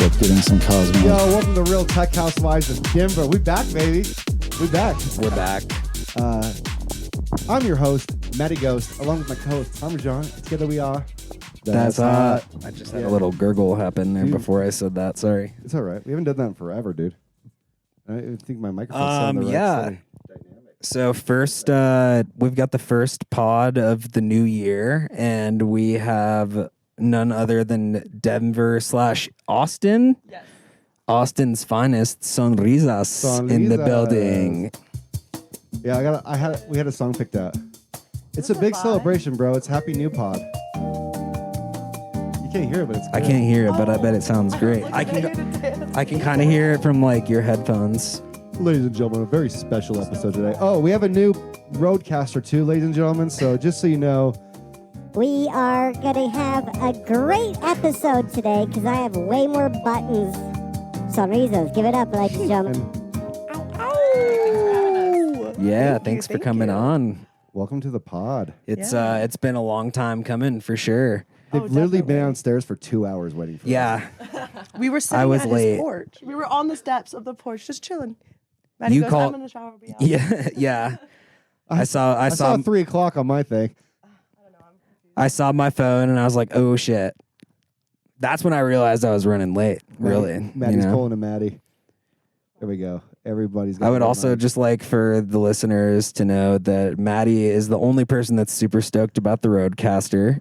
up getting some Cosmo. Yo, welcome to Real Tech Housewives of Denver. We back, baby. We back. We're back. I'm your host, Matty Ghost, along with my co-host, Parmajawn. Together we are. That's hot. I just had a little gurgle happen there before I said that. Sorry. It's all right. We haven't done that in forever, dude. I think my microphone's on the right side. So first, we've got the first pod of the new year, and we have none other than Denver/Austin. Yes. Austin's finest, Sonrizas in the building. Yeah, we had a song picked out. It's a big celebration, bro. It's Happy New Pod. You can't hear it, but it's good. I can't hear it, but I bet it sounds great. I can kind of hear it from like your headphones. Ladies and gentlemen, a very special episode today. Oh, we have a new Roadcaster too, ladies and gentlemen. So just so you know, we are going to have a great episode today because I have way more buttons. Sonrizas, give it up, ladies and gentlemen. Yeah, thanks for coming on. Welcome to the pod. It's been a long time coming for sure. They've literally been downstairs for 2 hours waiting for us. We were sitting at his porch. We were on the steps of the porch just chilling. Matty You goes, call- I'm in the shower. I'll be out. Yeah. I saw 3 o'clock on my thing. I saw my phone and I was like, oh shit. That's when I realized I was running late. Really. Matty's pulling a Matty. There we go. Everybody's got I would also just like for the listeners to know that Matty is the only person that's super stoked about the Roadcaster.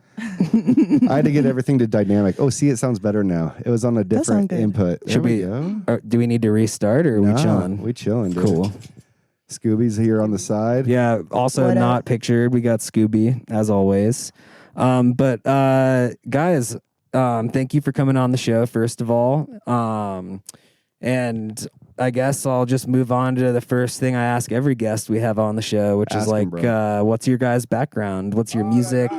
I had to get everything to dynamic. Oh, see, it sounds better now. It was on a different input. Should we go? Do we need to restart or are we chilling? We chilling, dude. Cool. Scooby's here on the side. Yeah, also not pictured. We got Scooby, as always. But guys, thank you for coming on the show, first of all. And I guess I'll just move on to the first thing I ask every guest we have on the show, which is like, what's your guys' background? What's your music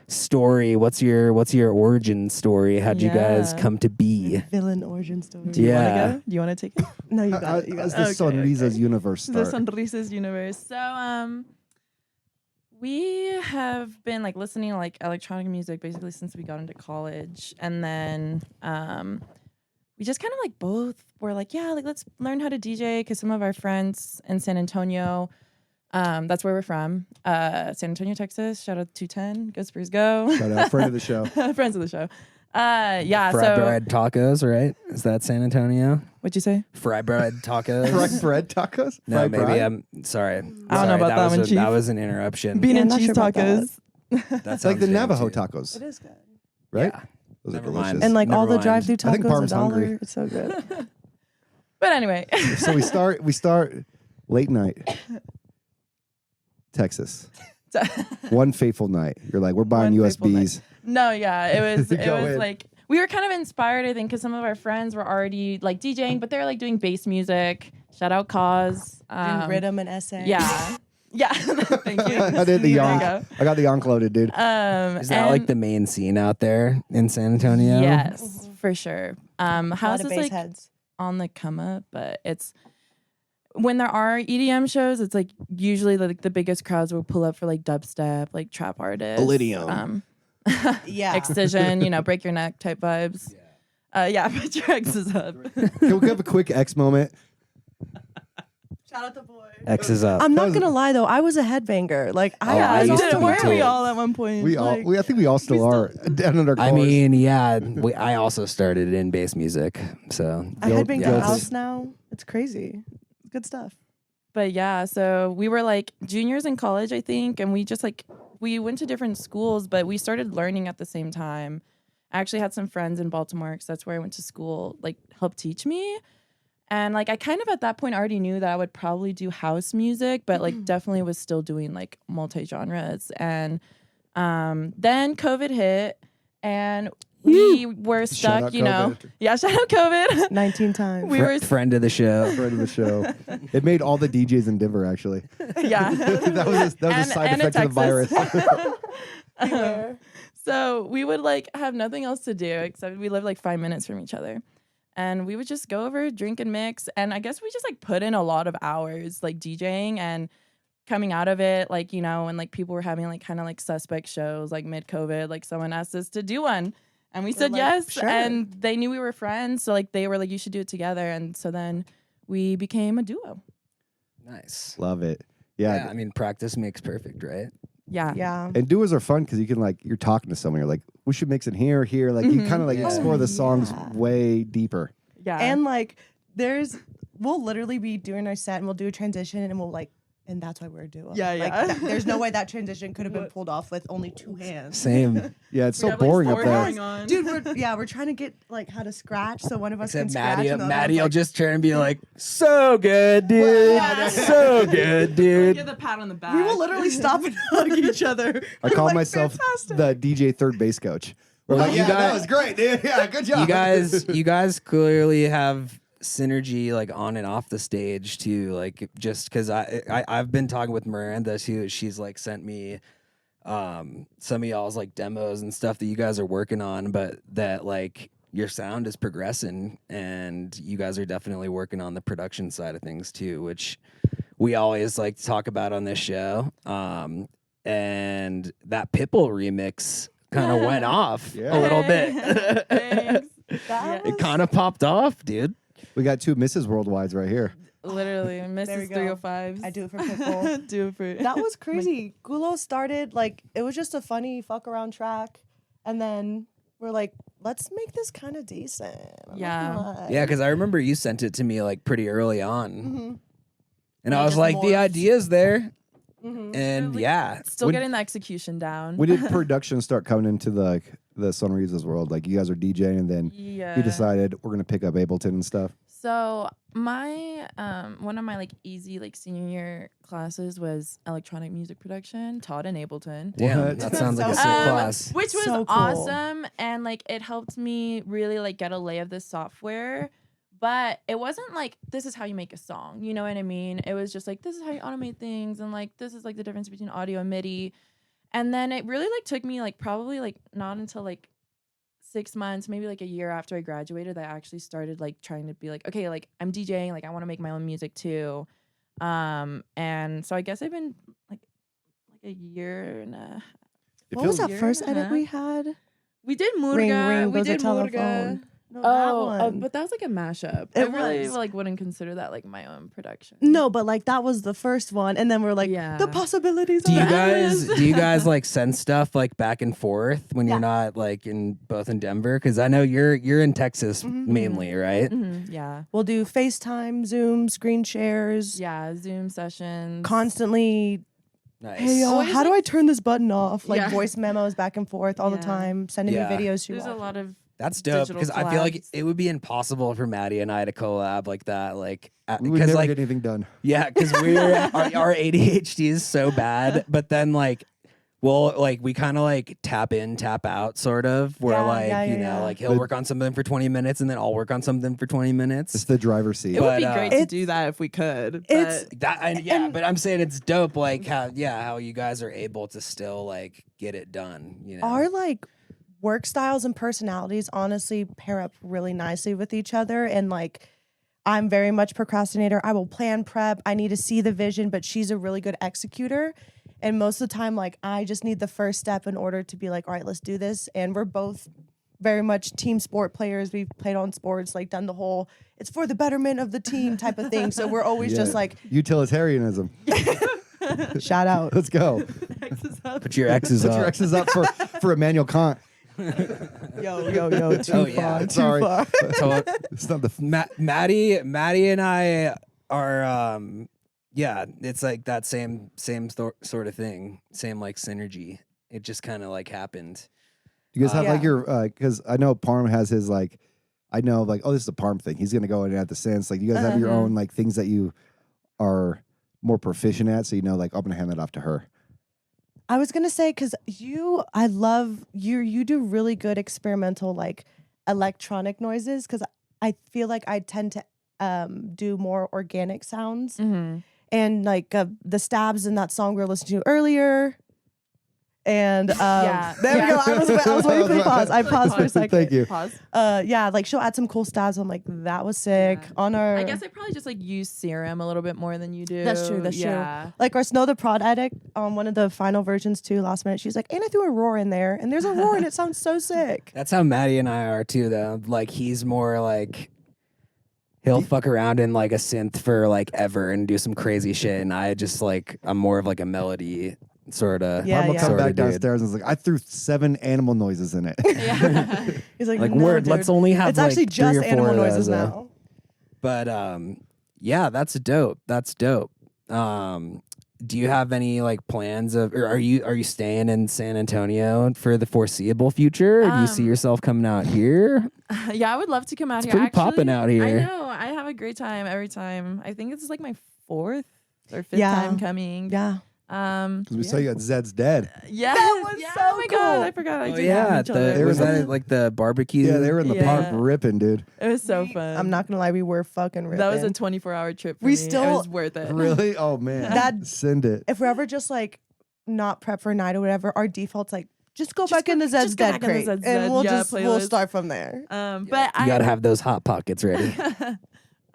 story? What's your origin story? How'd you guys come to be? Villain origin story. Do you want to go? Do you want to take it? No, you got it. You got it. The Sonrizas universe start? The Sonrizas universe. So, we have been like listening to like electronic music basically since we got into college, and then we just kind of like both were like, yeah, like let's learn how to DJ because some of our friends in San Antonio, that's where we're from, San Antonio, Texas. Shout out 210, go Spurs, go! Shout out, friend of the show. Friends of the show. Yeah. Fry bread tacos, right? Is that San Antonio? What'd you say? Fry bread tacos. Fry bread tacos? No, Fry maybe bread? I'm sorry. I don't know about that one, Chief. That was an interruption. Bean and cheese tacos. That's like the Navajo tacos. It is good. Right? Yeah. Those Never are mind. delicious. And like Never all the mind. drive-through I think tacos, Parm's $1. hungry. It's so good. But anyway. So we start late night, Texas. One fateful night. You're like, we're buying One fateful USBs. No, yeah, it was Go ahead. like we were kind of inspired, I think, because some of our friends were already like DJing, but they're like doing bass music. Shout out Cause. Doing rhythm and essay. Yeah. Yeah. Thank you. I did the There you yonk. go. I got the yonk loaded, dude. Is that like the main scene out there in San Antonio? Yes, for sure. House is like heads. on the come up, but it's when there are EDM shows, it's like usually like the biggest crowds will pull up for like dubstep, like trap artists. Iridium. Yeah. Excision, break your neck type vibes. Yeah, put your X's up. Can we have a quick X moment? Shout out the boy. X is up. I'm not gonna lie though, I was a headbanger. Like I was used all to be weren't too. we all at one point? We all, I think we all still are. Down in our I cars. mean, yeah, I also started in bass music, so I headbang yeah. the house now. It's crazy. It's good stuff. But yeah, so we were like juniors in college, I think, and we just like we went to different schools, but we started learning at the same time. I actually had some friends in Baltimore because that's where I went to school, like help teach me. And like I kind of at that point already knew that I would probably do house music, but like definitely was still doing like multi-genres. And then COVID hit and we were Shout out stuck, COVID. Yeah, shout out COVID. 19 times. We were friend of the show. Friend of the show. It made all the DJs in Denver, actually. yeah. that was a side and effect of the in virus. So we would like have nothing else to do except we lived like 5 minutes from each other. And we would just go over, drink and mix. And I guess we just like put in a lot of hours like DJing and coming out of it, like, when like people were having like kind of like suspect shows like mid-COVID, like someone asked us to do one. And we said like, yes, sure. and they knew we were friends, so like they were like, you should do it together, and so then we became a duo. Nice. Love it. Yeah, Yeah. I mean, practice makes perfect, right? Yeah. Yeah. And duos are fun because you can like, you're talking to someone, you're like, we should mix it here. Like you kind of like Yeah. explore the songs Yeah. way deeper. Yeah. And like we'll literally be doing our set and we'll do a transition and we'll like, and that's why we're a duo. Yeah, Like, yeah. there's no way that transition could have been pulled off with only 2 hands. Same. Yeah, it's We so have, like, boring up four there. going on. Dude, we're trying to get like how to scratch so one of us Except can scratch. Matty, and the other Matty one's will like, just turn and be like, so good, dude. Yeah. So good, dude. Give the pat on the back. we will literally stop and hug each other. I We're call like, myself "Fantastic." the DJ third base coach. We're like, You yeah, that guys- was great, dude. Yeah, good job. You guys clearly have synergy like on and off the stage too, like just because I've been talking with Miranda too. She's like sent me some of y'all's like demos and stuff that you guys are working on, but that like your sound is progressing and you guys are definitely working on the production side of things too, which we always like to talk about on this show. And that Pitbull remix kind of went off Yeah. a little bit. Thanks. That It was- kind of popped off, dude. We got 2 Mrs. Worldwides right here. Literally, we Mrs. go. 305s. I do it for Pitbull. Do it for That was crazy. Gulo started like it was just a funny fuck around track, and then we're like, let's make this kind of decent. I'm not Yeah. gonna lie. Yeah, because I remember you sent it to me like pretty early on, Mhm. and Yeah, I was just like, the morphed. idea's there, Mhm. and Like, yeah, Still When- getting the execution down. When did production start coming into the Sonrizas world? Like you guys are DJing and then Yeah. you decided we're gonna pick up Ableton and stuff. So my one of my like easy like senior year classes was electronic music production taught in Ableton. damn, What? that sounds like a So sick cool. class. Which was So cool. awesome, and like it helped me really like get a lay of the software. But it wasn't like this is how you make a song, you know what I mean? It was just like this is how you automate things, and like this is like the difference between audio and MIDI. And then it really like took me like probably like not until like 6 months, maybe like a year after I graduated, that I actually started like trying to be like, okay, like I'm DJing, like I want to make my own music too. And so I guess I've been like a year and a It What was feels- that year first and a edit half. we had? we did Murga. Ring, we goes a did Murga. telephone. No, that one. But that was like a mashup. It I really was. like wouldn't consider that like my own production. No, but like that was the first one, and then we're like, Yeah. the possibilities. Do you are guys endless. like send stuff like back and forth when you're Yeah. not like in both in Denver? Because I know you're in Texas Mhm. mainly, right? Mhm, yeah. We'll do FaceTime, Zoom, screen shares, Yeah. Zoom sessions. constantly. Nice. Hey, y'all, Always, how do like- I turn this button off? Like Yeah. voice memos back and forth all the Yeah. time, sending Yeah. me videos. She There's a watched. lot of That's dope digital because I feel like collabs. it would be impossible for Matty and I to collab like that. Like, we would because never like, get anything done. yeah, because our ADHD is so bad. But then like, well, like we kind of like tap in, tap out, sort of. Where Yeah, like yeah, you yeah, know, yeah. like he'll But- work on something for 20 minutes and then I'll work on something for 20 minutes. It's the driver's seat. It would But, be great to it's- do that if we could. it's- but That and yeah, but I'm saying it's dope. Like how you guys are able to still like get it done. You know, Our like work styles and personalities honestly pair up really nicely with each other, and like I'm very much procrastinator. I will plan prep. I need to see the vision, but she's a really good executor. And most of the time, like I just need the first step in order to be like, all right, let's do this. And we're both very much team sport players. We've played on sports, like done the whole it's for the betterment of the team type of thing. So we're always just Yeah. like, Utilitarianism. shout out. Let's go. put your X's Put your up. X's up for Immanuel Kant. Yo, too Oh, yeah. far, too Sorry. far. It's not the Maddie and I are yeah, it's like that same sort of thing, same like synergy. It just kind of like happened. You guys have like Yeah. your because I know Parm has his like I know like this is a Parm thing. He's gonna go in at the sense like you guys have your Uh-huh. own like things that you are more proficient at. So you know like I'm gonna hand that off to her. I was gonna say because I love you. You do really good experimental like electronic noises because I feel like I tend to do more organic sounds Mhm. and like the stabs in that song we were listening to earlier. And Yeah. there we go. I was waiting for the pause. I paused for a second. Thank you. Pause. Yeah, like she'll add some cool stabs. I'm like, that was sick. Yeah. On our I guess I probably just like use serum a little bit more than you do. That's true. Yeah. Like our Snow the Prod Addict on one of the final versions too. Last minute, she's like, and I threw a roar in there, and there's a roar, and it sounds so sick. That's how Matty and I are too, though. Like he's more like he'll fuck around in like a synth for like ever and do some crazy shit, and I just like I'm more of like a melody sort of. Yeah, Parma yeah. come sorta back dude. downstairs and was like, I threw 7 animal noises in it. Yeah. He's like, Like no, word, dude. let's only have It's like actually 3 just or 4 animal of noises those, now. But yeah, that's dope. That's dope. Do you have any like plans of, or are you staying in San Antonio for the foreseeable future? Or do you see yourself coming out here? Yeah, I would love to come out It's here. pretty Actually, popping out here. I know. I have a great time every time. I think it's like my 4th or 5th Yeah. time coming. Yeah. Because we saw you at Zed's Dead. Yeah. That was yeah, so oh my god, cool. I forgot. I Oh did yeah, have each other. They were was the- that at, like the barbecue? Yeah, they were in the park Yeah. ripping, dude. It was so fun. I'm not gonna lie, we were fucking ripping. That was a 24-hour trip for We me. still- It was worth it. Really? Oh man. That- Send it. if we're ever just like not prep for a night or whatever, our default's like just go Just back go- in the Zed's just go Dead back in the crate, Zed's and Dead, we'll yeah, we'll playlist. start from there. But You gotta have those hot pockets ready.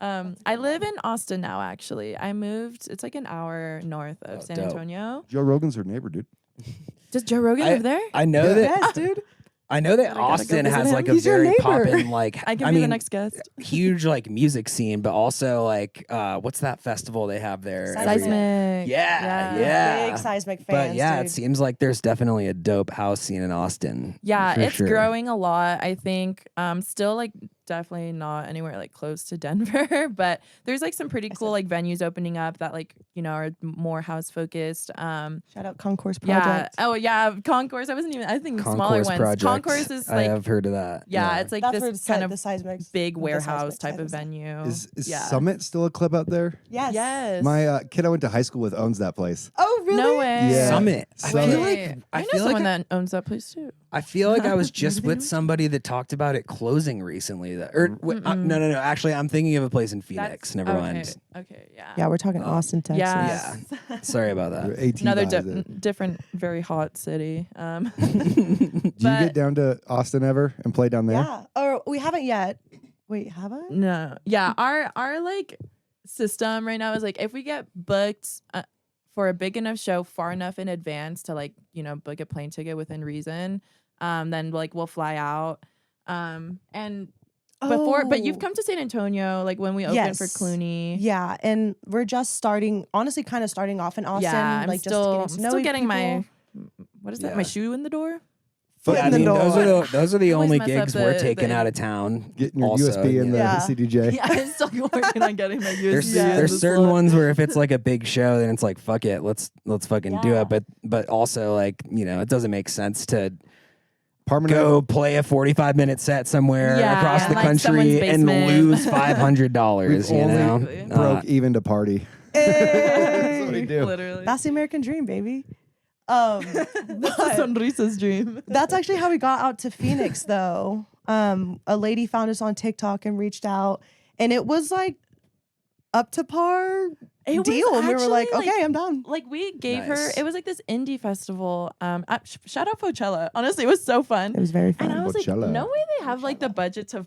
I live in Austin now. Actually, I moved. It's like an hour north of Oh, San dope. Antonio. Joe Rogan's her neighbor, dude. Does Joe Rogan live there? I know that. Yes, dude. I know that I gotta go Austin visit has him. like a He's your very neighbor. poppin' like I can I be mean the next guest. huge like music scene, but also like what's that festival they have there? every- Seismic. Yeah. Big seismic fans. But yeah, dude. it seems like there's definitely a dope house scene in Austin. Yeah, for it's sure. growing a lot. I think still like definitely not anywhere like close to Denver, but there's like some pretty cool like venues opening up that like, you know, are more house focused. Shout out Concourse Yeah. Project. Oh yeah, Concourse. I think smaller Concourse ones. Project. Concourse is I like have heard of that. yeah, it's like That's where this kind the of seismic big the warehouse seismic type of side venue. Is yeah. Summit still a club out there? Yes. Yes. My kid I went to high school with owns that place. Oh really? No way. Yeah. Summit. I Summit. feel Wait, like I I know feel someone like that owns that place too. I feel like I was just with somebody that talked about it closing recently. No. Actually, I'm thinking of a place in Phoenix. Never mind. Okay, yeah. Yeah, we're talking Austin, Texas. Yeah. Sorry about You're that. 18 Another guys there. different, very hot city. Do you get down to Austin ever and play down there? Yeah. Or we haven't yet. Wait, have I? No, yeah, our like system right now is like if we get booked for a big enough show far enough in advance to like, you know, book a plane ticket within reason, then like we'll fly out. And before, but you've come to San Antonio like when we opened for Yes. Clooney. Yeah, and we're just starting. Honestly, kind of starting off in Austin. Yeah, I'm like still, just getting to know getting people. my what is that? Yeah. My shoe in the door. Foot Yeah, in the door. those are the I always only mess up gigs we're the- taking the- out of town. Getting your Also, USB in the Yeah. CDJ. Yeah, I'm still working on getting my USB. There's in there's the certain slot. ones where if it's like a big show, then it's like fuck it, let's fucking do Yeah. it. But also like, you know, it doesn't make sense to Parma go play a 45-minute set somewhere Yeah, across yeah. the Like someone's country and basement. lose $500. We've You only know, Exactly. broke even to party. That's what we do. Literally. That's the American dream, baby. That's a Sonrizas dream. That's actually how we got out to Phoenix, though. A lady found us on TikTok and reached out, and it was like up to par It was deal. And we were like, actually, okay, I'm down. Like we gave her, Nice. it was like this indie festival. Shout out Coachella. Honestly, it was so fun. It was very fun. And I was like, Coachella. no way they have like the budget to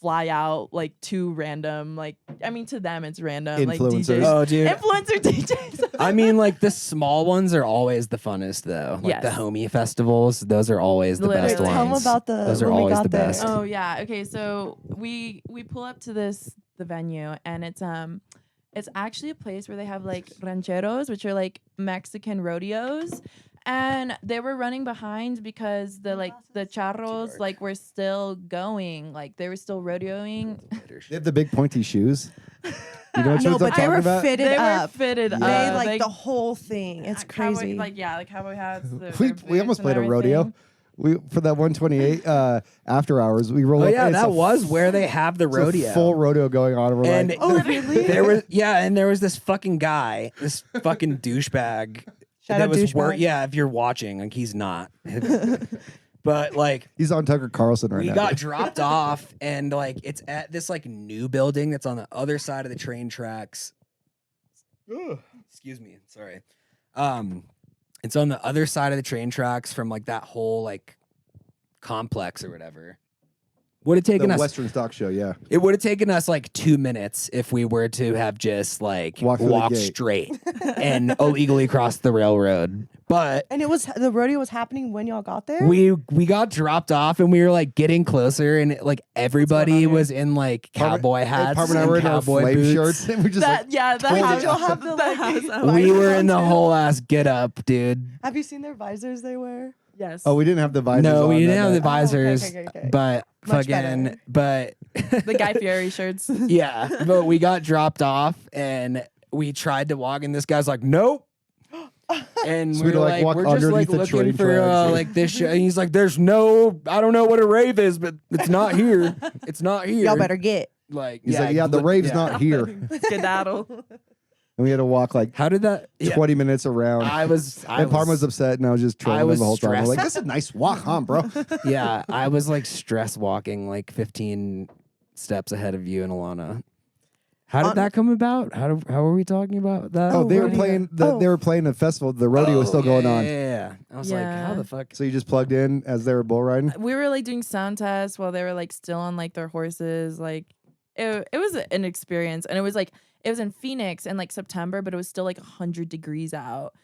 fly out like two random, like I mean to them it's random, like Influencers. DJs. Oh, dude. Influencer DJs. I mean, like the small ones are always the funnest, though. Like the Yes. homie festivals, those are always the best Literally. Tell ones. them about the. Those are when we always got the there. best. Oh yeah. Okay. So we pull up to the venue and it's actually a place where they have like rancheros, which are like Mexican rodeos. And they were running behind because the charros like were still going, like they were still rodeoing. They have the big pointy shoes. You know what No, shoes I'm but they talking were about? fitted They up. were fitted up. They like They- the whole thing. It's crazy. Cowboy hats. We almost played a rodeo. We for that 128 after hours. We roll Oh up. yeah, and it's that a was where they have the it's a rodeo. full rodeo going on. And we're And like, Oh, really? there was there was this fucking guy, this fucking douchebag. Shout that out was douchebag. yeah, if you're watching, like he's not. But like he's on Tucker Carlson right we now. got dropped off and like it's at this like new building that's on the other side of the train tracks. Ugh, excuse me, sorry. It's on the other side of the train tracks from like that whole like complex or whatever. Would have taken The us. Western Stock Show, yeah. It would have taken us like 2 minutes if we were to have just like Walk through the walked gate. straight and illegally crossed the railroad. But And the rodeo was happening when y'all got there? we got dropped off and we were like getting closer and like everybody was in like cowboy hats Parma and I and were in our cowboy flame boots. shirts. And we just like, the totally house. y'all have the, like, house. We were in the on, too? whole ass get up, dude. Have you seen their visors they wear? Yes. oh, we didn't have the visors No, on we didn't that have the night. visors, okay. but Much fucking, better. but the Guy Fieri shirts. yeah, but we got dropped off and we tried to walk, and this guy's like, nope. And So we we'd, were like, like, walk we're just like underneath the looking train for tracks. like this shit. And he's like, there's no, I don't know what a rave is, but it's not here. It's not here. Y'all better get. Like, He's like, yeah, the rave's not here. Skedaddle. And we had to walk like How did that? Yeah. 20 minutes around. I was. and Parma was upset, and I was just trolling him was the whole time. I was like, stressed. this is a nice walk, huh, bro? Yeah, I was like stress walking like 15 steps ahead of you and Alana. How did that come about? How were we talking about that? Oh, they were rodeo. playing. They were playing a festival. The rodeo was still going on. Yeah. I was like, how Yeah. the fuck? So you just plugged in as they were bull riding. We were like doing sound tests while they were like still on like their horses. Like it was an experience, and it was in Phoenix in like September, but it was still like 100 degrees out.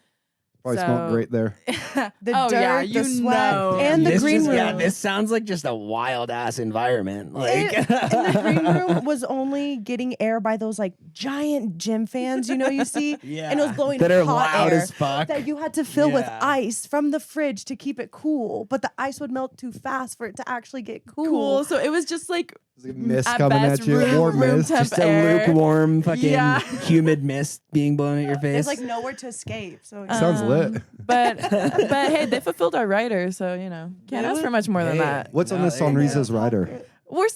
Probably smelled great there. The oh dirt, yeah, the you sweat, know. and the This green just- room. Yeah, this sounds like just a wild ass environment. Like, And the green room was only getting air by those like giant gym fans, you see? yeah, And it was blowing that are hot loud air as fuck. that you had to fill with Yeah. ice from the fridge to keep it cool. But the ice would melt too fast for it to actually get cool. So it was just like There's like mist At coming best, at you. room- Warm room mist. temp Just a air. lukewarm, fucking Yeah. humid mist being blown at your face. There's like nowhere to escape. So Sounds lit. But hey, they fulfilled our rider, so can't ask for much more than Hey. that. What's on No, this there you go. Sonrizas rider? We're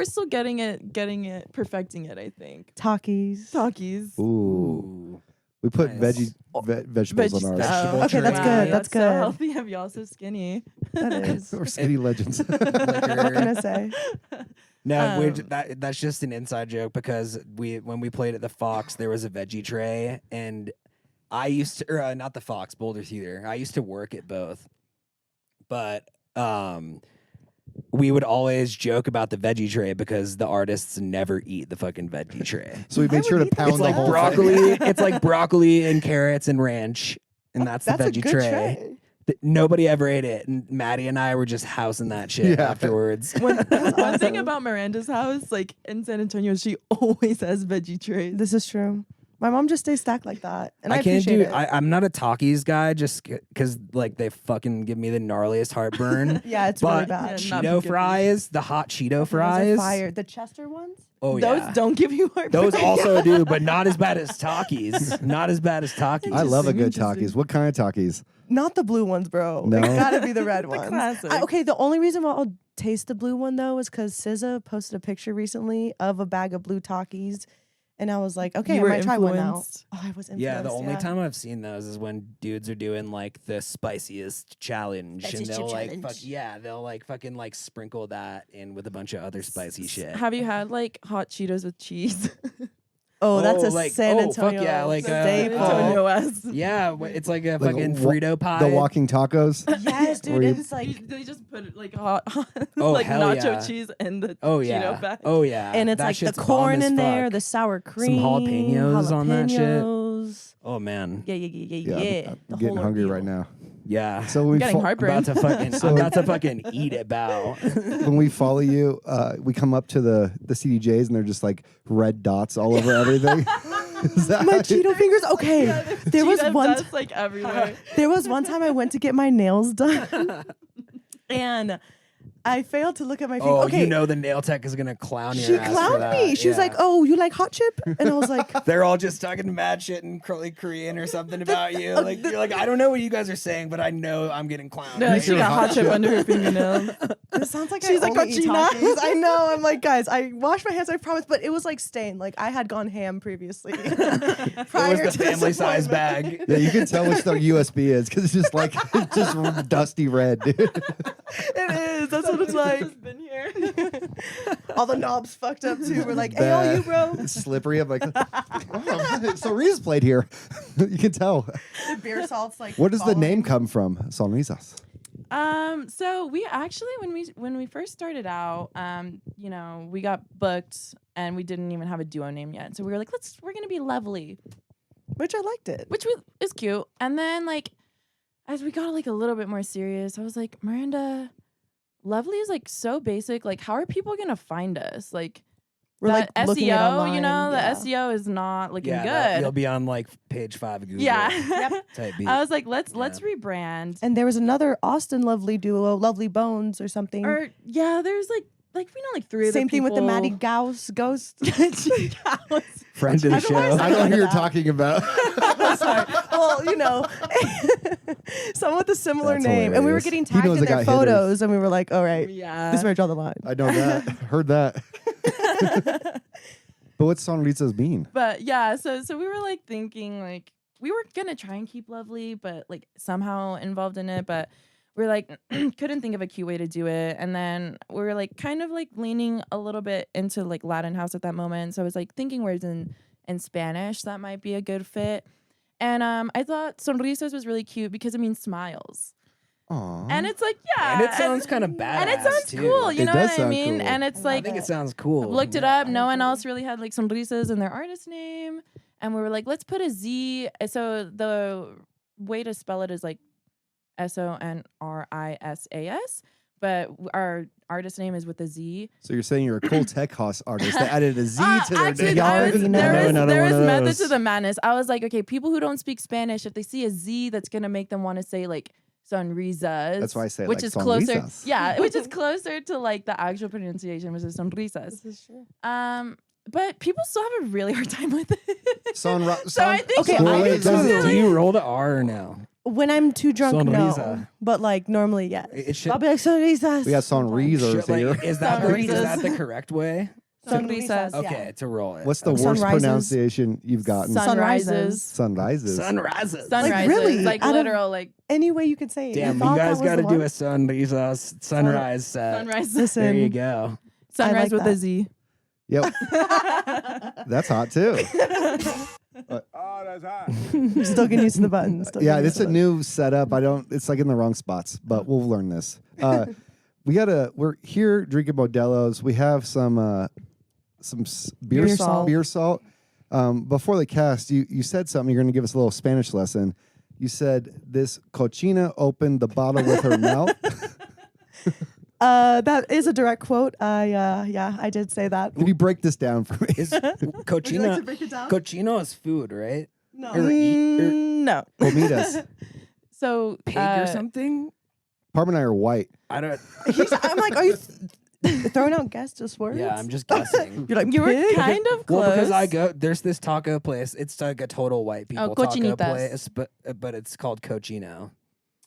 still getting it, perfecting it. I think. Talkies. Talkies. Ooh. We put Nice. vegetables on ours. Vegetable Okay, that's tray. good. That's so good. healthy. Have y'all so skinny? That is. We're skinny legends. What can I say? No, Um, that's just an inside joke because when we played at the Fox, there was a veggie tray, and I used to, or not the Fox, Boulder Theater. I used to work at both, but we would always joke about the veggie tray because the artists never eat the fucking veggie tray. So we made sure to pound It's the like whole broccoli. thing. It's like broccoli and carrots and ranch, and that's the That's a veggie good tray. tray. Nobody ever ate it, and Matty and I were just housing that shit Yeah. afterwards. One thing about Miranda's house, like in San Antonio, she always has veggie trays. This is true. My mom just stays stacked like that, and I, can't appreciate do. it. I'm not a Takis guy, just because like they fucking give me the gnarliest heartburn. Yeah, it's but really bad. Yeah, not Cheeto good. fries, the hot Cheeto Those are fries. fire. The Chester ones. Oh Those yeah, don't give you heartburn. those also do, but not as bad as Takis. Not as bad as Takis. I love a good Interesting. Takis. What kind of Takis? Not the blue ones, bro. No? It's gotta be the red ones. classic. Okay, the only reason why I'll taste the blue one though is because SZA posted a picture recently of a bag of blue Takis, and I was like, okay, You I were might try one now. influenced. Oh, I was influenced. Yeah, the only yeah. time I've seen those is when dudes are doing like the spiciest challenge, and Spiciest they'll challenge. they'll like fucking like sprinkle that in with a bunch of other spicy shit. Have you had like hot Cheetos with cheese? Oh, that's Oh, a like- San oh, fuck Antonio yeah, like, staple. Antonio-esque. Yeah, it's like a Like fucking wa- Frito pie. The walking tacos. Yes, dude. Where you- And it's like, They just put it like hot, Oh, like hell nacho yeah. cheese in the Oh Cheeto yeah. bag. Oh yeah. and it's That like the shit's bomb corn as in there, fuck. the sour cream, jalapenos on that shit. jalapenos. Oh man. Yeah. Yeah, The I'm getting whole hungry ordeal. right now. Yeah. So when we, Getting heartburn. about to fucking So- I'm about to fucking eat it, bow. when we follow you, we come up to the CDJs and they're just like red dots all over everything. Is that My Cheeto fingers. Okay, there was Cheeto one. dust, like everywhere. There was one time I went to get my nails done, and I failed to look at my feet. Oh, okay, you know the nail tech is gonna clown your she ass for clowned that. me. She was Yeah. like, "Oh, you like hot chip?" And I was like, They're all just talking mad shit in Korean or something about you. Like you're like, I don't know what you guys are saying, but I know I'm getting clowned. No, she got hot chip under her fingernails. "This sounds like She's I like, only eat "Cochina." Takis." I know. I'm like, guys, I washed my hands. I promise, but it was like stained. Like I had gone ham previously. It was the family size bag. Yeah, you can tell which their USB is because it's just like it's just dusty red, dude. It is. That's what it's like. It's been here. All the knobs fucked up too. We're like, hey, all you, bro. It's slippery. I'm like, oh, Sonrizas played here. You can tell. The beer salt's like. What does the following. name come from? Sonrizas. So we actually, when we first started out, we got booked and we didn't even have a duo name yet. So we were like, we're gonna be Lovely, Which I liked it. which is cute. And then like, as we got like a little bit more serious, I was like, Miranda, Lovely is like so basic. Like, how are people gonna find us? Like, We're that like looking at SEO, online, the yeah. SEO is not looking Yeah, you'll good. be on like page 5 of Google. Yeah. Type beat. I was like, let's rebrand. And there was another Austin Lovely duo, Lovely Bones or something. Or yeah, there's like we know like 3 of the Same thing with the people. Matty Gauss Ghost. Friend of the show. I know who you're talking about. Sorry. Well, someone with a similar That's name. And we were hilarious. getting He tagged knows in I their got hitters. photos and we were like, all right, Yeah. this is where I draw the line. I know that. Heard that. But what's Sonrizas mean? But yeah, so we were like thinking like we were gonna try and keep Lovely, but like somehow involved in it, but we're like couldn't think of a cute way to do it. And then we were like kind of like leaning a little bit into like Latin house at that moment. So I was like thinking words in Spanish that might be a good fit. And I thought Sonrisas was really cute because it means smiles. Aww. And it's like, yeah. And it sounds kind of badass. And it sounds too. cool, you It know does what I sound mean? cool. And it's I like think it sounds cool. looked it up. No one else really had like Sonrisas in their artist name. And we were like, let's put a Z. So the way to spell it is like Sonrisas. But our artist name is with a Z. So you're saying you're a cool tech house artist that added a Z to their Actually, name. Y'all already know. there was one of method those. to the madness. I was like, okay, people who don't speak Spanish, if they see a Z, that's gonna make them want to say like Sonrisas. That's why I say it which like is closer. Sonrisas. Yeah, which is closer to like the actual pronunciation, which is Sonrisas. This is true. But people still have a really hard time with it. So I think Okay, Well, I wait, do does it- Do you roll the R now? When I'm too drunk, Sonrisa. no. But like normally, yes. It should- I'll be like, Sonrisas. we got Sonrizas Should, here. like, is that Sonrisas. the correct way? Sonrisas. Okay, to roll it. What's the worst Sunrises. pronunciation you've gotten? Sunrises. Sunrises. Sunrises? Sunrises. really? Like Out of- literal, like Any way you can say it. Damn, I you thought guys that was got to the do one. a sunrise set. sunrise. Listen, There you go. Sunrise like with that. a Z. Yep, that's hot too. still getting used to the buttons. Still Yeah, getting it's used a to new setup. It's like in the wrong spots, but we'll learn this. We're here drinking Modelos. We have some beer Beer salt. salt. Beer salt. Before the cast, you said something. You're going to give us a little Spanish lesson. You said this cochina opened the bottle with her mouth. That is a direct quote. I did say that. Can you break this down for me? Is Would you like to cochino? break it down? Cochino is food, right? No. Or eat or No. Comidas. So pig or something? Parma and I are white. I don't. I'm like, are you throwing out guess words? Yeah, I'm just guessing. You're like, You were pig? kind of close. Well, because there's this taco place. It's like a total white people taco Cochinitas. place, but it's called Cochino.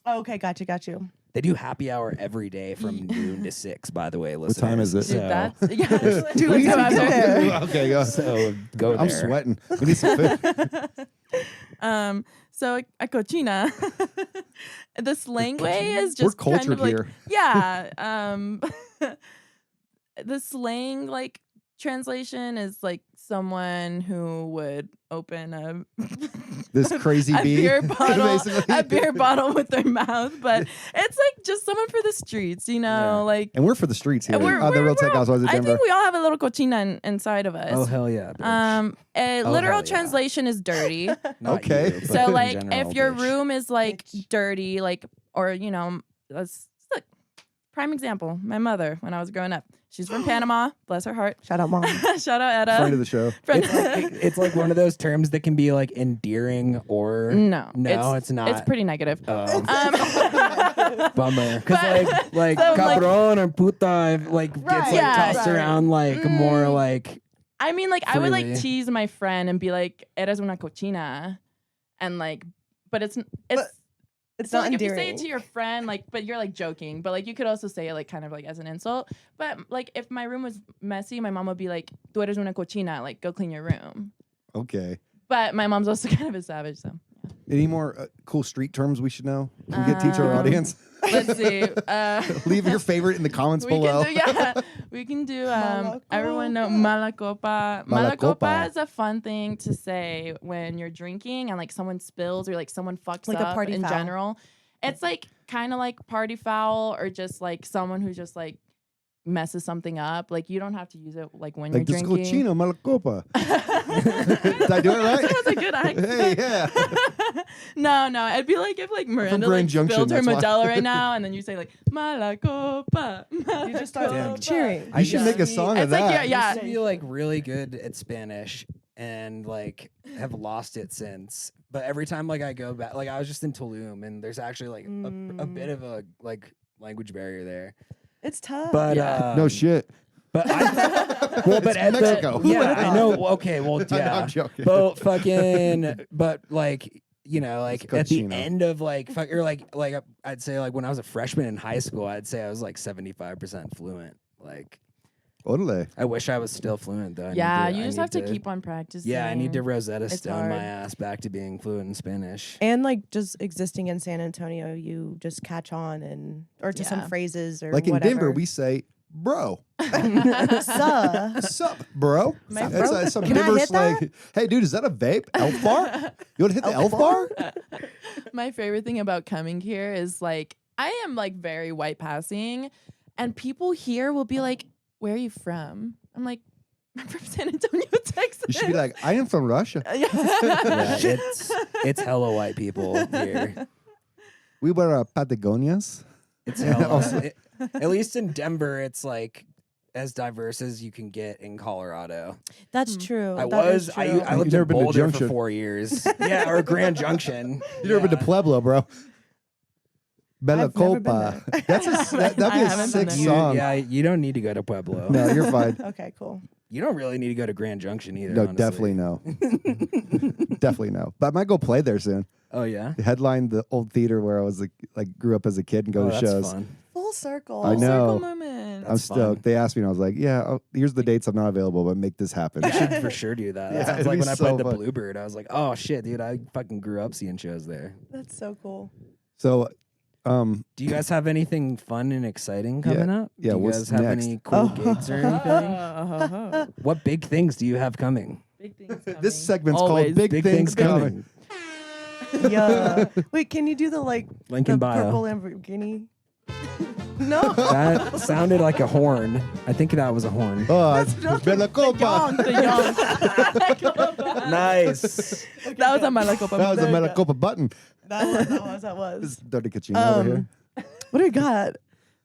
Oh, okay, got you. They do happy hour every day from noon to 6. By the way, listeners. time is it? Dude, So, that's yeah. Dude, Let's we go gotta out get there. there. Okay, go. so go there. I'm sweating. We need some food. So a cochina. The slang way is We're just kind cultured of like here. yeah. The slang like translation is like someone who would open a This crazy a bee. beer bottle, basically. a beer bottle with their mouth, but it's like just someone for the streets, you know, Yeah. like. And we're for the streets here. And we're- the we're- Real Tech we're- Housewives of I Denver. think we all have a little cochina inside of us. Oh hell yeah! Bitch. A Oh, literal hell yeah. translation is dirty. Not okay. you, but So in like general, if your bitch. room is like Bitch. dirty, like or you know, let's look, prime example. My mother when I was growing up, she's from Panama. Bless her heart. Shout out, mom. Shout out Friend of Etta. the show. It's like one of those terms that can be like endearing or No, it's not. It's pretty negative. Oh, Um, bummer. Because But- like so, like- cabron or puta like gets Right. like Yeah. tossed Right. around like more Mm. like I mean, like I would like Freely. tease my friend and be like, "Eres una cochina," and like, but it's It's so not like if you endearing. say it to your friend, like, but you're like joking, but like you could also say it like kind of like as an insult. But like if my room was messy, my mom would be like, "Tú eres una cochina," like go clean your room. Okay. But my mom's also kind of a savage, so Any more cool street terms we should know? We could teach our audience. Let's see. Leave your favorite in the comments below. We can do. Malacopa. Everyone know malacopa. Malacopa. Malacopa is a fun thing to say when you're drinking and like someone spills or like someone fucks Like a up party in foul. general. It's like kind of like party foul or just like someone who just like messes something up. Like you don't have to use it like when Like you're this drinking. cochino malacopa. Did I do it right? That's a good accent. Hey, yeah. No, it'd be like if like Miranda Grand like Junction, spilled her that's why. Modelo right now, and then you say like Malacopa. You just start Malacopa." cheering. You should make a song of It's like that. yeah. I used to be like really good at Spanish and like have lost it since. But every time like I go back, like I was just in Tulum and there's actually like a bit of a like language barrier there. It's tough. But Yeah. No shit. But I, well, but It's at Mexico. the, Who would've yeah, I thought? know. Okay, well, I'm yeah, joking. but fucking, but like. You know, like It's at the cochino. end of like, or like I'd say like when I was a freshman in high school, I'd say I was like 75% fluent. Like, Orale. I wish I was still fluent though. Yeah, you I just need have to keep on practicing. Yeah, I need to Rosetta It's Stone my hard. ass back to being fluent in Spanish. And like just existing in San Antonio, you just catch on or to some Yeah. phrases or Like in whatever. Denver, we say, bro. Suh. Sup, bro? My It's bro. some Can I Denver hit slang. Hey, dude, is that a vape? Elf bar? You want to hit the elf bar? My favorite thing about coming here is like I am like very white passing, and people here will be like, "Where are you from?" I'm like, "I'm from San Antonio, Texas." You should be like, I am from Russia. Yeah, it's hella white people here. We were Patagonias. It's hella. At least in Denver, it's like as diverse as you can get in Colorado. That's true. I That is I true. lived never in been to Boulder Junction. for 4 years. Yeah, or Grand Junction. You never been to Pueblo, bro. Bella I've never been Copa. there. That's that'd I be a haven't sick been You, there. song. yeah, you don't need to go to Pueblo. No, you're fine. Okay, cool. You don't really need to go to Grand Junction either. No, honestly. definitely no. Definitely no. But I might go play there soon. Oh yeah. Headline the old theater where I was like grew up as a kid and go Oh, to that's shows. fun. Full circle. I know. Circle moment. I'm That's stoked. fun. They asked me and I was like, yeah, here's the dates I'm not available, but make this happen. You should for sure do that. Yeah, That sounds it'd like be when I so played the fun. Bluebird. I was like, oh shit, dude, I fucking grew up seeing shows there. That's so cool. So Do you guys have anything fun and exciting coming up? Yeah, Do you what's guys have next? any cool Oh. gigs or anything? What big things do you have coming? Big things coming. this segment's Always. called Big, Big Things things Coming. Yeah. Wait, can you do the Link the in bio. purple Lamborghini? No. That sounded like a horn. I think that was a horn. Oh, not Bella Copa. The young. Nice. That was on my Malacopa. That was a Bella Copa button. That was. This is Dirty Cachino over here. What do we got?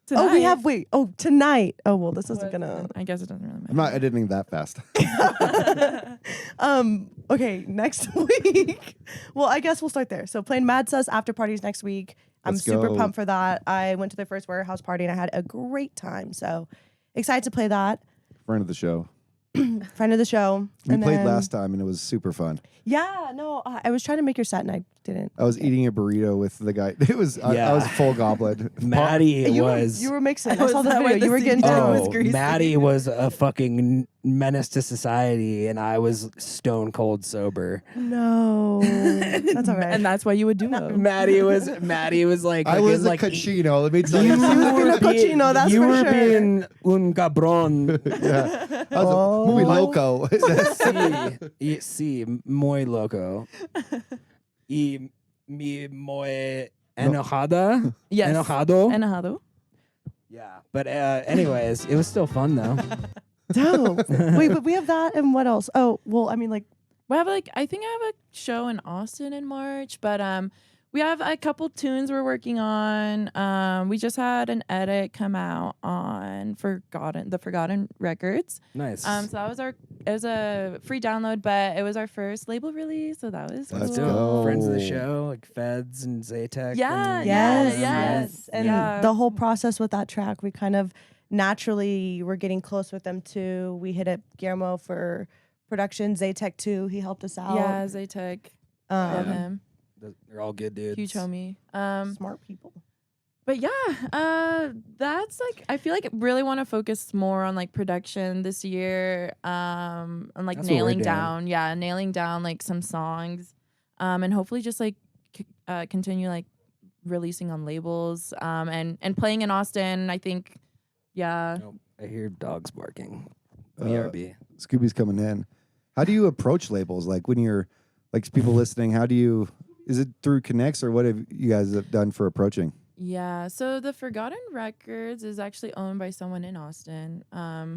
Tonight. Oh, we have, tonight. Oh, well, this isn't gonna. I guess it doesn't really I'm matter. not editing that fast. Okay, next week. Well, I guess we'll start there. So playing Mad Sus after parties next week. I'm Let's super go. pumped for that. I went to their first warehouse party and I had a great time. So excited to play that. Friend of the show. Friend of the show. We And played then- last time and it was super fun. Yeah, no, I was trying to make your set and I didn't. I was eating a burrito with the guy. It was I Yeah. was full goblin. Maddie You was. were mixing. I Was saw the that video. where the You were getting CJ down. was Oh, greasy? Matty was a fucking menace to society, and I was stone cold sober. No, that's all right. And that's why you would do it. Matty was like I was a like, Cachino. Let me tell You you. were being- cochino, that's you for were sure. being un cabrón. Yeah. I was muy loco. Sí, muy loco. Y mi muy enojada. Yes. Enojado. Enojado. Yeah. But anyways, it was still fun though. Dope. Wait, but we have that and what else? Oh, well, I mean, like, We have I think I have a show in Austin in March, but we have a couple tunes we're working on. We just had an edit come out on the Forgotten Records. Nice. So that was it was a free download, but it was our first label release, so that was Let's cool. go. Friends of the show, like Feds and Zaytech. Yeah, and- yes. And Yeah. the whole process with that track, we kind of naturally were getting close with them too. We hit up Guillermo for production, Zaytech too. He helped us out. Yeah, Zaytech. Love him. They're all good dudes. Huge homie. Smart people. But yeah, that's I feel like I really want to focus more on production this year, and That's what we're nailing doing. down, nailing down some songs, and hopefully just continue like releasing on labels and playing in Austin. I think, yeah. Oh, I hear dogs barking. Uh, BRB. Scooby's coming in. How do you approach labels? Like when you're like people listening, how do you? Is it through connects or what have you guys done for approaching? Yeah, so the Forgotten Records is actually owned by someone in Austin,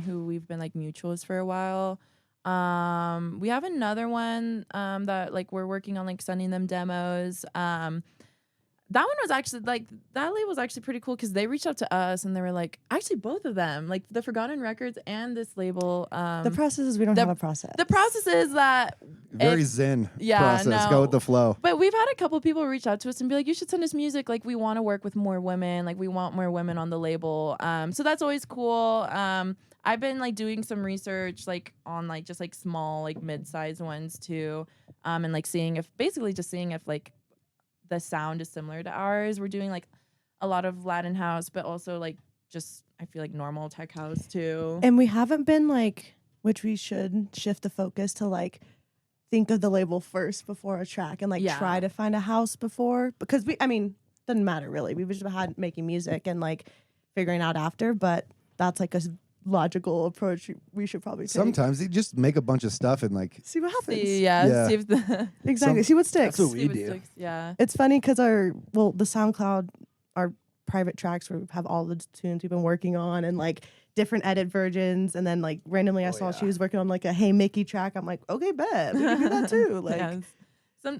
who we've been like mutuals for a while. We have another one that like we're working on like sending them demos. That one was actually like that label was actually pretty cool because they reached out to us and they were like, actually both of them, like the Forgotten Records and this label. The process is we don't have a process. The process is that Very zen yeah, process. no. Go with the flow. But we've had a couple people reach out to us and be like, you should send us music. Like, we want to work with more women. Like, we want more women on the label. So that's always cool. I've been like doing some research like on like just like small like mid-sized ones too, and like seeing if like the sound is similar to ours. We're doing like a lot of Latin house, but also like just I feel like normal tech house too. And we haven't been like, which we should shift the focus to like think of the label first before a track and like try to find a house before, because doesn't matter really. We've just had making music and like figuring out after, but that's like a logical approach we should probably take. Sometimes you just make a bunch of stuff and like see what happens. See if the Exactly. See what sticks. That's what we see what do. sticks, yeah. It's funny because the SoundCloud, our private tracks where we have all the tunes we've been working on and like different edit versions, and then like randomly I saw she was working on like a Hey Mickey track. I'm like, okay, bet we can do that too. Like. Yes.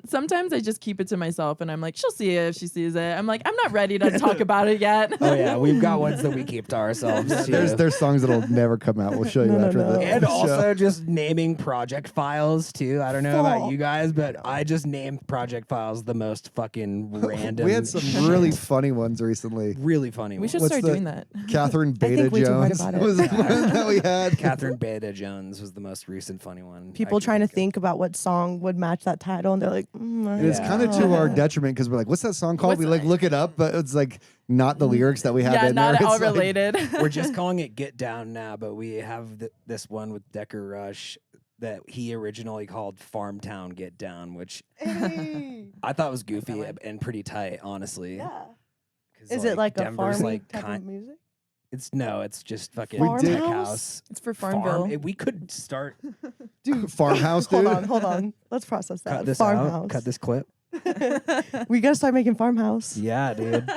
Sometimes I just keep it to myself and I'm like, she'll see it if she sees it. I'm like, I'm not ready to talk about it yet. Oh yeah, we've got ones that we keep to ourselves. Too. there's songs that'll never come out. We'll show you after the And show. also just naming project files too. I don't know about you guys, but I just named project files the most fucking random. We had some really funny ones recently. really funny. We should What's start the- doing that. Catherine Beta way too hard Jones about it. was the one that we had. Catherine Beta Jones was the most recent funny one. People I can trying to of. think about what song would match that title, and they're like, And it's Yeah. kind of to our detriment because we're like, what's that song called? What's We like that? look it up, but it's like not the lyrics that we have Yeah, in not there. all It's like- related. We're just calling it Get Down now, but we have this one with Decker Rush that he originally called Farmtown Get Down, which I thought was goofy and pretty tight, honestly. yeah. 'Cause, Is it like a Denver's, farming like, type of music? It's just fucking We did- tech house. It's for Farmville. We could start Dude, Farmhouse, dude. hold on. Let's process that. cut this Farmhouse. out, cut this clip. We gotta start making farmhouse. Yeah, dude.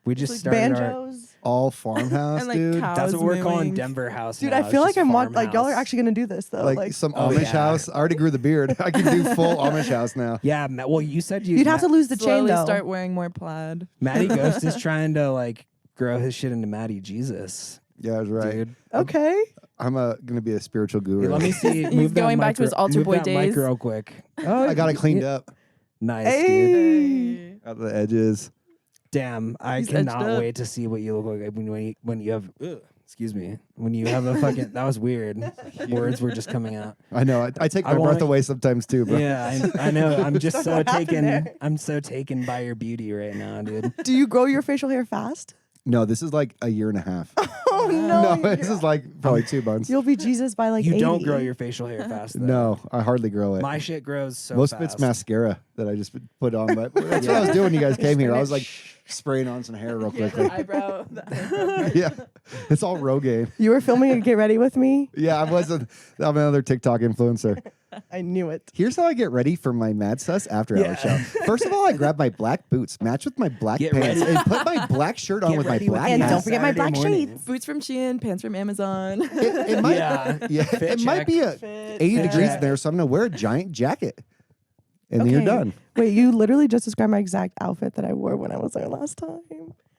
We just Like started our. banjos. All Farmhouse, And, like, dude. cows. That's what we're calling mooing. Denver house. Dude, now. I It's feel like just like y'all are farmhouse. actually gonna do this though. Like some Oh, Amish yeah. house. I already grew the beard. I can do full Amish house now. Yeah, well, you said you'd have to lose the chain Slowly though. start wearing more plaid. Matty Ghost is trying to like grow his shit into Matty Jesus. Yeah, I was right. Dude. Okay. I'm gonna be a spiritual guru. Hey, let me see. He's Move that going back mic to his re- altar move boy that mic days. real quick. Oh, I got it cleaned up Nice, dude. Hey. out of the edges. Damn, I He's edged cannot up. wait to see what you look like when you have. Excuse me. When you have a fucking. That was weird. Words were just coming out. I know. I take I my breath wanna- away sometimes too, bro. Yeah, I know. I'm just Like, so what happened taken. there? I'm so taken by your beauty right now, dude. Do you grow your facial hair fast? No, this is like a year and a half. Oh no. No, this is like probably 2 months. You'll be Jesus by like You 80. don't grow your facial hair fast. Though. No, I hardly grow it. My shit grows so Most fast. of it's mascara that I just put on. But that's what I was doing when you guys came here. I was like spraying on some hair real quickly. Eyebrow. Yeah, it's all Rogaine. You were filming a Get Ready With Me? Yeah, I'm another TikTok influencer. I knew it. Here's how I get ready for my Mad Sus after hour show. First of all, I grab my black boots, match with my black Get pants, ready. and put my black shirt on Get with my ready with black me And hat. don't forget my Saturday black morning. shades. Boots from Shein, pants from Amazon. It might, Yeah. it Fit might check. be a Fit 80 check. degrees in there, so I'm gonna wear a giant jacket, and then you're Okay. done. Wait, you literally just described my exact outfit that I wore when I was there last time.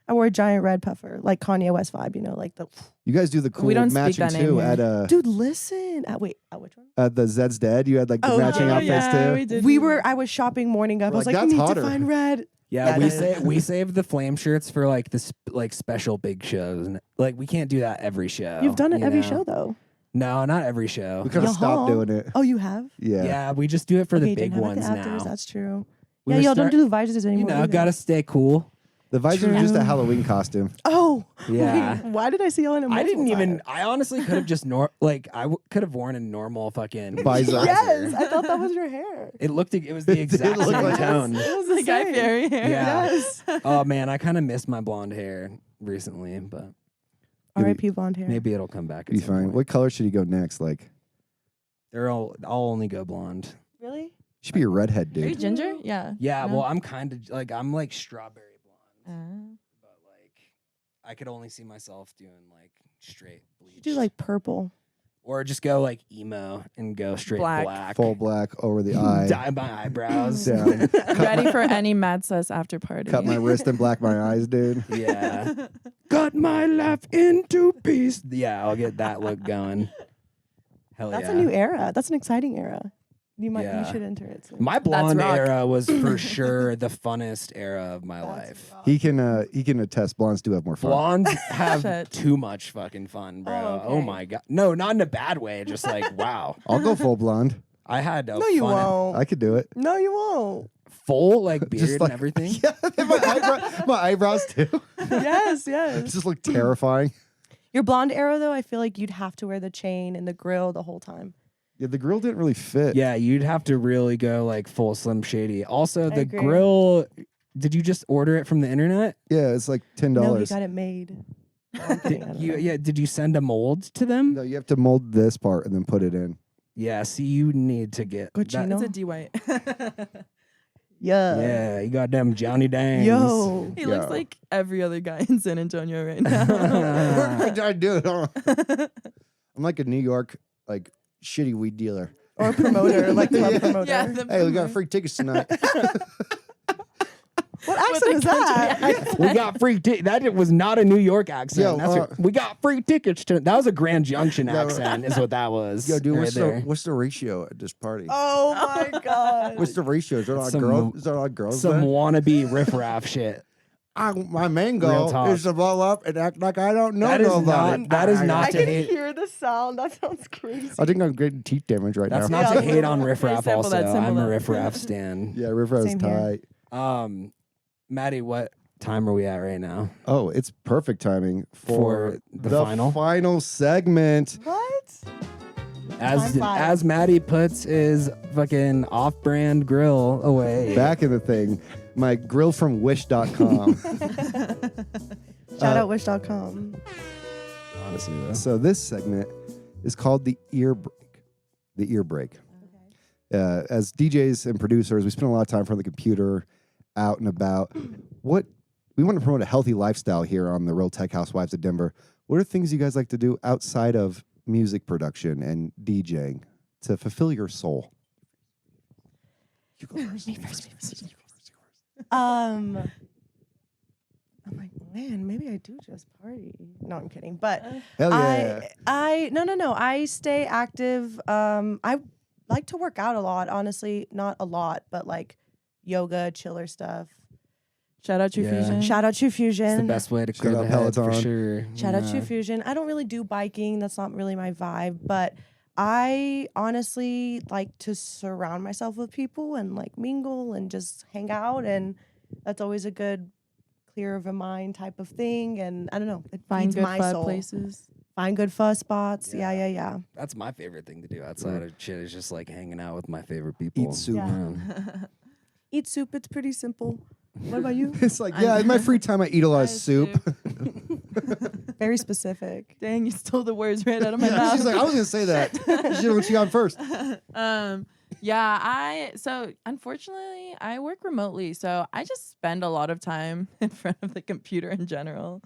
I wore a giant red puffer, like Kanye West vibe, you know, like the. You guys do the cool We don't speak matching that name too here. at Dude, listen. Wait, which one? the Zed's Dead. You had like the Oh, matching yeah, outfits too. we did. I was shopping morning of. We're I was like, like, we "That's need hotter." to find red. Yeah, Yeah, we saved the flame shirts for like this like special big shows. And, like we can't do that every show. You've done it you every know? show though. No, not every show. We kind of stopped Yaha. doing it. Oh, you have? Yeah. Yeah, we just do it for Okay, the you big didn't have it ones the afters, now. That's true. We Yeah, were y'all don't start- do the visors You anymore. know, either. gotta stay cool. The visor is just a True. Halloween costume. Oh, Yeah. Why did I see Ellen? I didn't even. I honestly could have just could have worn a normal fucking Visor. Yes, I thought that was your hair. It looked. It was the exact look same like tone. It was the Guy Fieri hair. Yeah. Yes. Oh man, I kind of missed my blonde hair recently, but R.I.P. blonde hair. maybe it'll come back. At Be some fine. point. What color should he go next? Like, I'll only go blonde. Really? you should be a redhead, Are you dude. ginger? Yeah. Yeah. No? Well, I'm kind of like strawberry blonde, Uh, but like I could only see myself doing like straight bleach. You do like purple. or just go like emo and go straight black. Full black over the eye. Dye my eyebrows. Down. Ready for any Mad Sus after party. Cut my wrist and black my eyes, dude. Yeah. Cut my life into piece. Yeah, I'll get that look going. Hell That's yeah. a new era. That's an exciting era. You might. Yeah. You should enter it. Soon. My blonde rock. era was for sure the funnest era of my life. He can attest. Blondes do have more fun. Blondes have Shit. too much fucking fun, bro. Oh, Oh okay. my god. No, not in a bad way. Just like wow. I'll go full blonde. I had a No, you fun won't. I could do it. No, you won't. full like beard Just like and everything. Yeah, my eyebrows too. Yes, yes. Just look terrifying. Your blonde era, though, I feel like you'd have to wear the chain and the grill the whole time. Yeah, the grill didn't really fit. Yeah, you'd have to really go like full Slim Shady. Also, the agree. grill. Did you just order it from the internet? Yeah, it's like $10. No, he got it made. No, I'm kidding, I don't know. Yeah. Did you send a mold to them? No, you have to mold this part and then put it in. Yeah. See, you need to get. that- Cochino. It's a D White. Yeah, you got them Johnny Dangs. Yo. He Yeah. looks like every other guy in San Antonio right now. What did I do? I'm like a New York like shitty weed dealer. Or a promoter, like club Yeah. promoter. Yeah, the Hey, we got free tickets tonight. What accent is that? We got free tickets. That was not a New York accent. Yo, That's we got free tickets to. That was a Grand Junction Yeah, accent, is what that was. Yo, dude, right there. what's the ratio at this party? Oh my god. What's the ratio? Is there a lot of Some- girls? Is there a lot of girls Some there? wannabe riffraff shit. My main Real goal talk. is to blow up and act like I don't know That is nobody. not- that is not I to can hate- hear the sound. That sounds crazy. I think I'm getting teeth damage right That's now. not Yeah. to hate on riffraff. Sample Also, that, sample I'm a that. riffraff stan. Yeah, river is Same here. tight. Maddie, what time are we at right now? Oh, it's perfect timing For the final segment. What? As Time flies. as Maddie puts his fucking off-brand grill away. Back in the thing, my grill from wish.com. Shout out wish.com. Honestly, though. So this segment is called the ear break. The ear break. As DJs and producers, we spend a lot of time in front of the computer, out and about. What we want to promote a healthy lifestyle here on the Real Tech Housewives of Denver. What are things you guys like to do outside of music production and DJing to fulfill your soul? You go first. I'm like, man, maybe I do just party. No, I'm kidding. But Hell yeah. no. I stay active. I like to work out a lot, honestly. Not a lot, but like yoga, chiller stuff. Shout out True Yeah. Fusion. Shout out True It's the Fusion. best way to Shout clear out the head for Peloton. sure. Shout out Yeah. True Fusion. I don't really do biking. That's not really my vibe. But I honestly like to surround myself with people and like mingle and just hang out. And that's always a good clear of a mind type of thing. And I don't know. It Find feeds good my fun soul. places. Find good fuzz spots. Yeah. That's my favorite thing to do outside of shit is just like hanging out with my favorite people. Eat soup. Yeah. Eat soup. It's pretty simple. What about you? It's like, yeah, in my free time, I eat a lot of soup. Very specific. Dang, you stole the words right out of my Yeah, mouth. she's like, I was going to say that. You should have what you got first. So unfortunately I work remotely, so I just spend a lot of time in front of the computer in general.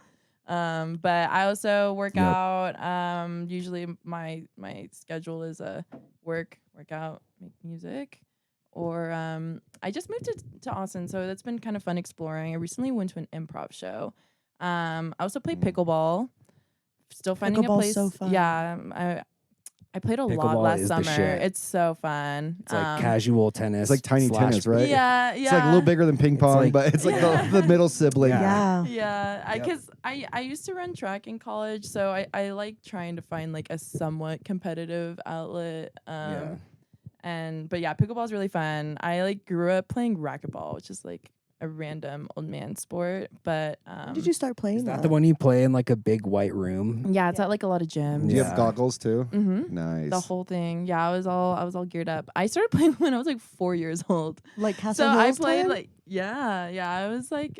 But I also work Yep. out. Usually my schedule is work out, make music. Or I just moved to Austin, so that's been kind of fun exploring. I recently went to an improv show. I also play pickleball. Still finding a Pickleball's place. so fun. Yeah, I played a lot Pickleball last is the summer. shit. It's so fun. It's like casual tennis. It's like tiny slash- tennis, right? Yeah. It's like a little bigger than ping pong, like- but it's like Yeah. the middle sibling. Yeah. Yeah, Yep. because I used to run track in college, so I like trying to find like a somewhat competitive outlet. Yeah. But yeah, pickleball is really fun. I like grew up playing racquetball, which is like a random old man sport. But When did you start playing Is that the one you play in like a big white room? Yeah, it's at like a lot of gyms. Do you Yeah. have goggles too? Mm-hmm. Nice. The whole thing. Yeah, I was all geared up. I started playing when I was like 4 years old. like Castle So I Hills played time? like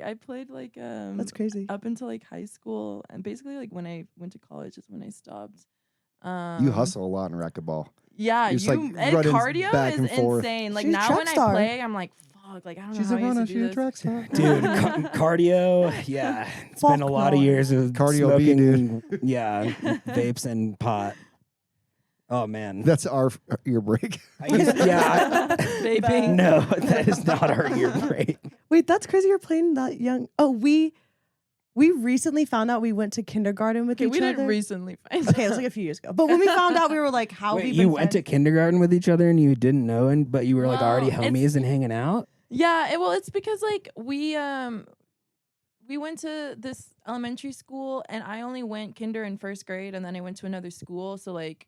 I played like That's crazy. up until like high school, and basically like when I went to college is when I stopped. You hustle a lot in racquetball. Yeah, You're just, like, and running cardio back is and forth. insane. Like She's a now track when star. I play, I'm like, fuck, like I don't She's know a how I runner. used to She's do a this. track star. Dude, cardio, yeah. It's been a lot of Fuck no. years of Cardio B, smoking, yeah, vapes and pot. Oh man, That's our ear break. Vaping. No, that is not our ear break. Wait, that's crazy. You're playing that young. Oh, we recently found out we went to kindergarten with Okay, each we other. didn't recently find Okay, it was like a few years ago. But when we found out, we were like, "How have Wait, we you been went to friends? kindergarten with each other and you didn't know, but you were like already Well, homies and hanging out. Yeah, well, it's because like we went to this elementary school, and I only went kinder and first grade, and then I went to another school. So like,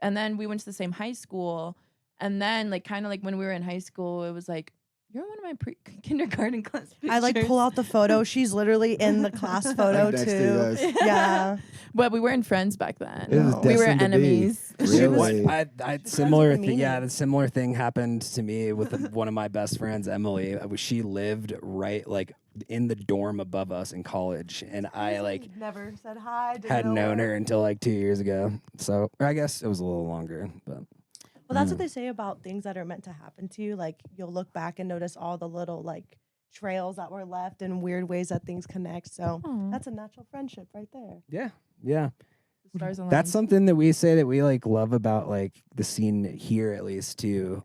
and then we went to the same high school, and then like kind of like when we were in high school, it was like, you're in one of my kindergarten class pictures. I like pull out the photo. She's literally in the class photo Like next to you too. guys. Yeah. But we weren't friends back then. It was We were destined to be. enemies. Really? I similar with thing. Yeah, me. the similar thing happened to me with one of my best friends, Emily. She lived right like in the dorm above us in college, and I like never said hi. hadn't known her until like 2 years ago. So or I guess it was a little longer, but Well, that's what they say about things that are meant to happen to you. Like you'll look back and notice all the little like trails that were left and weird ways that things connect. So Aw. that's a natural friendship right there. yeah. The stars aligned. That's something that we say that we like love about like the scene here at least too.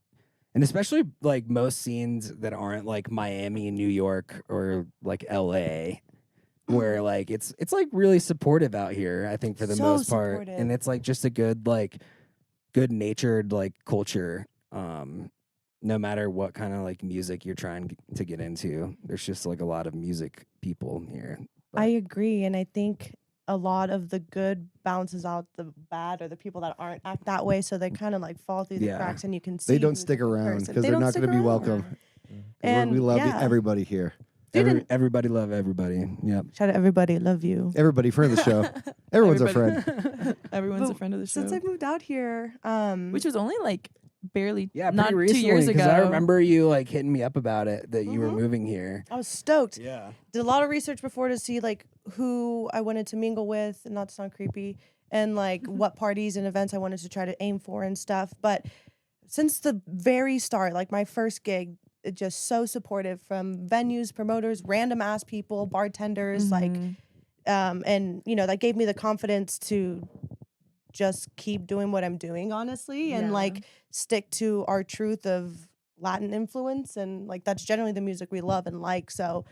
And especially like most scenes that aren't like Miami, New York, or like LA, where like it's like really supportive out here, I think for the So most part. supportive. And it's like just a good natured like culture. No matter what kind of like music you're trying to get into. There's just like a lot of music people here. I agree. And I think a lot of the good balances out the bad or the people that aren't act that way. So they kind of like fall through the Yeah. cracks and you can see They don't who's a stick good around person. because They they're don't not stick going to be around. welcome. And we love yeah. everybody here. Dude, Everybody love everybody. Yep. Shout out everybody. Love you. Everybody, friend of the show. Everyone's a friend. Everyone's a But friend of the show. Since I moved out here, Which was only like barely, Yeah, not pretty 2 recently. years ago. I remember you like hitting me up about it that you were Mhm. moving here. I was stoked. Yeah. Did a lot of research before to see like who I wanted to mingle with, and not to sound creepy, and like what parties and events I wanted to try to aim for and stuff. But since the very start, like my first gig, it just so supportive from venues, promoters, random ass people, bartenders, like and you know, that gave me the confidence to just keep doing what I'm doing, honestly, and Yeah. like stick to our truth of Latin influence, and like that's generally the music we love and like. So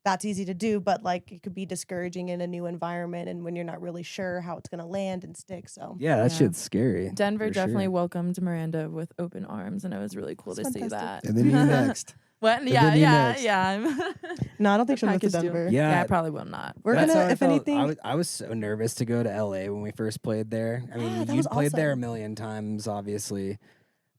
that's easy to do, but like it could be discouraging in a new environment and when you're not really sure how it's gonna land and stick. So Yeah, that Yeah. shit's scary. Denver for definitely sure. welcomed Miranda with open arms, and it was really cool It's to see fantastic. that. And then you next. What? And Yeah, then you yeah, next. yeah. no, I don't think she'll move to Package deal. Denver. Yeah, I probably will not. We're that's gonna, how I if felt. anything, I was so nervous to go to LA when we first played there. I mean, Yeah, that you'd was played there a awesome. million times, obviously,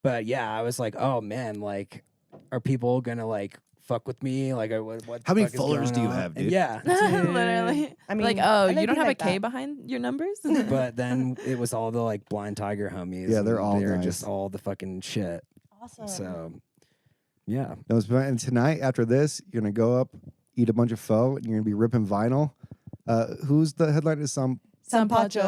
but yeah, I was like, oh man, like, are people gonna like fuck with me? Like, what? How the many fuck is followers going do you on? have, And dude? yeah, Literally. I mean, Like, oh, and they you don't be have like a K that. behind your numbers? but then it was all the like Blind Tiger homies. Yeah, they're and all they're nice. just all the fucking shit. awesome. So, yeah. That was fun. And tonight, after this, you're going to go up, eat a bunch of pho, and you're going to be ripping vinyl. Who's the headliner? Sampacho.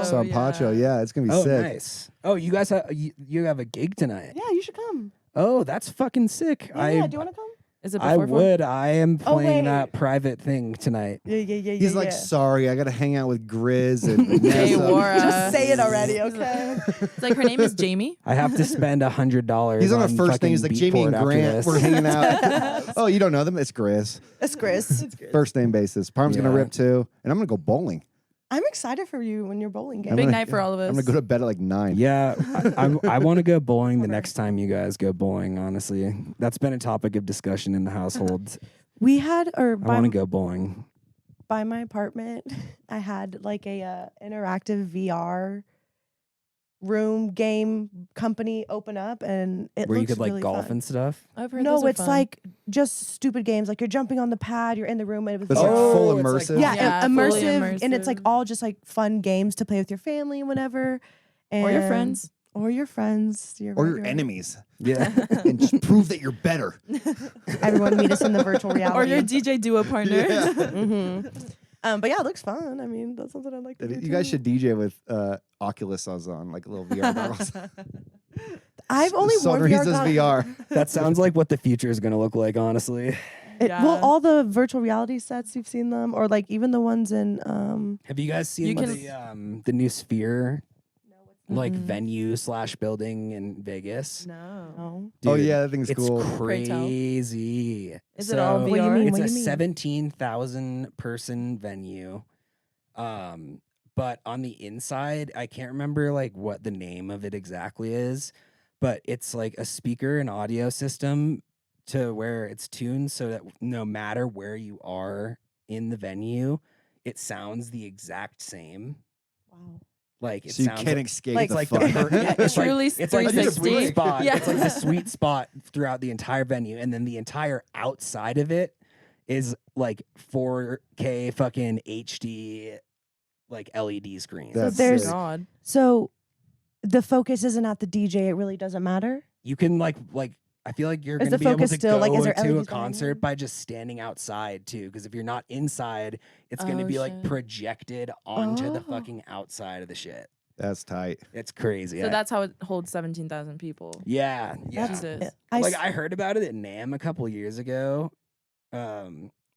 Sampacho. Yeah, it's going to be Oh, sick. nice. Oh, you guys have you have a gig tonight. Yeah, you should come. Oh, that's fucking sick. Yeah, do you want to come? Is it I before four? would. I am Oh, playing wait. that private thing tonight. Yeah. He's like, sorry, I got to hang out with Grizz and Vanessa. Wara. Just say it already, He's okay? It's like her name is Jamie. I have to spend $100. He's on a on first thing. He's like, Jamie and Beatport after Grant, this. we're hanging out. Oh, you don't know them? It's Grizz. It's Chris. First name basis. Parm's going Yeah. to rip too. And I'm going to go bowling. I'm excited for you when you're bowling game. I'm Big gonna- night for all of us. I'm going to go to bed at like 9. Yeah, I want to go bowling the next time you guys go bowling. Honestly, that's been a topic of discussion in the household. We had, or I want to go bowling. by my apartment, I had like a interactive VR room game company open up, and it Where you looks could like really golf fun. and stuff. I've heard No, those are it's fun. like just stupid games. Like you're jumping on the pad, you're in the room, and it was It's like full it's immersive. like- yeah, fully immersive, and it's like immersive. all just like fun games to play with your family, whenever, or your and- friends. or your friends, you're Or right, your you're right. enemies. Yeah. And just prove that you're better. Everyone meet us in the virtual reality. Or your DJ duo partner. Yeah. But yeah, it looks fun. I mean, that's something I'd like to do. You guys too. should DJ with Oculus on, like little VR goggles. I've only worn VR. Sonrizas VR. That sounds like what the future is going to look like, honestly. Yeah. Well, all the virtual reality sets, you've seen them, or like even the ones in. Have you guys seen You the new Sphere like Mm-mm. venue / building in Vegas? No. Oh Dude, yeah, that thing's it's cool. Pray tell. crazy. Is it all So, What do you VR? mean? It's What a do you mean? 17,000 person venue. But on the inside, I can't remember like what the name of it exactly is, but it's like a speaker and audio system to where it's tuned so that no matter where you are in the venue, it sounds the exact same. Wow. Like it So you sounds can't like, escape like- the like fun. yeah, it's Truly like, it's like the 360. sweet spot. Yeah. It's like the sweet spot throughout the entire venue, and then the entire outside of it is like 4K fucking HD like LED screens. That's there's- sick. God. So the focus isn't at the DJ. It really doesn't matter. You can like I feel like you're Is going the to be able focus to still, go like, is there to a LEDs behind concert you? by just standing outside too. Because if you're not inside, it's going to Oh, be like shit. projected onto the Oh. fucking outside of the shit. That's tight. It's crazy. So that's how it holds 17,000 people. yeah. Jesus. I heard about it at NAMM a couple years ago.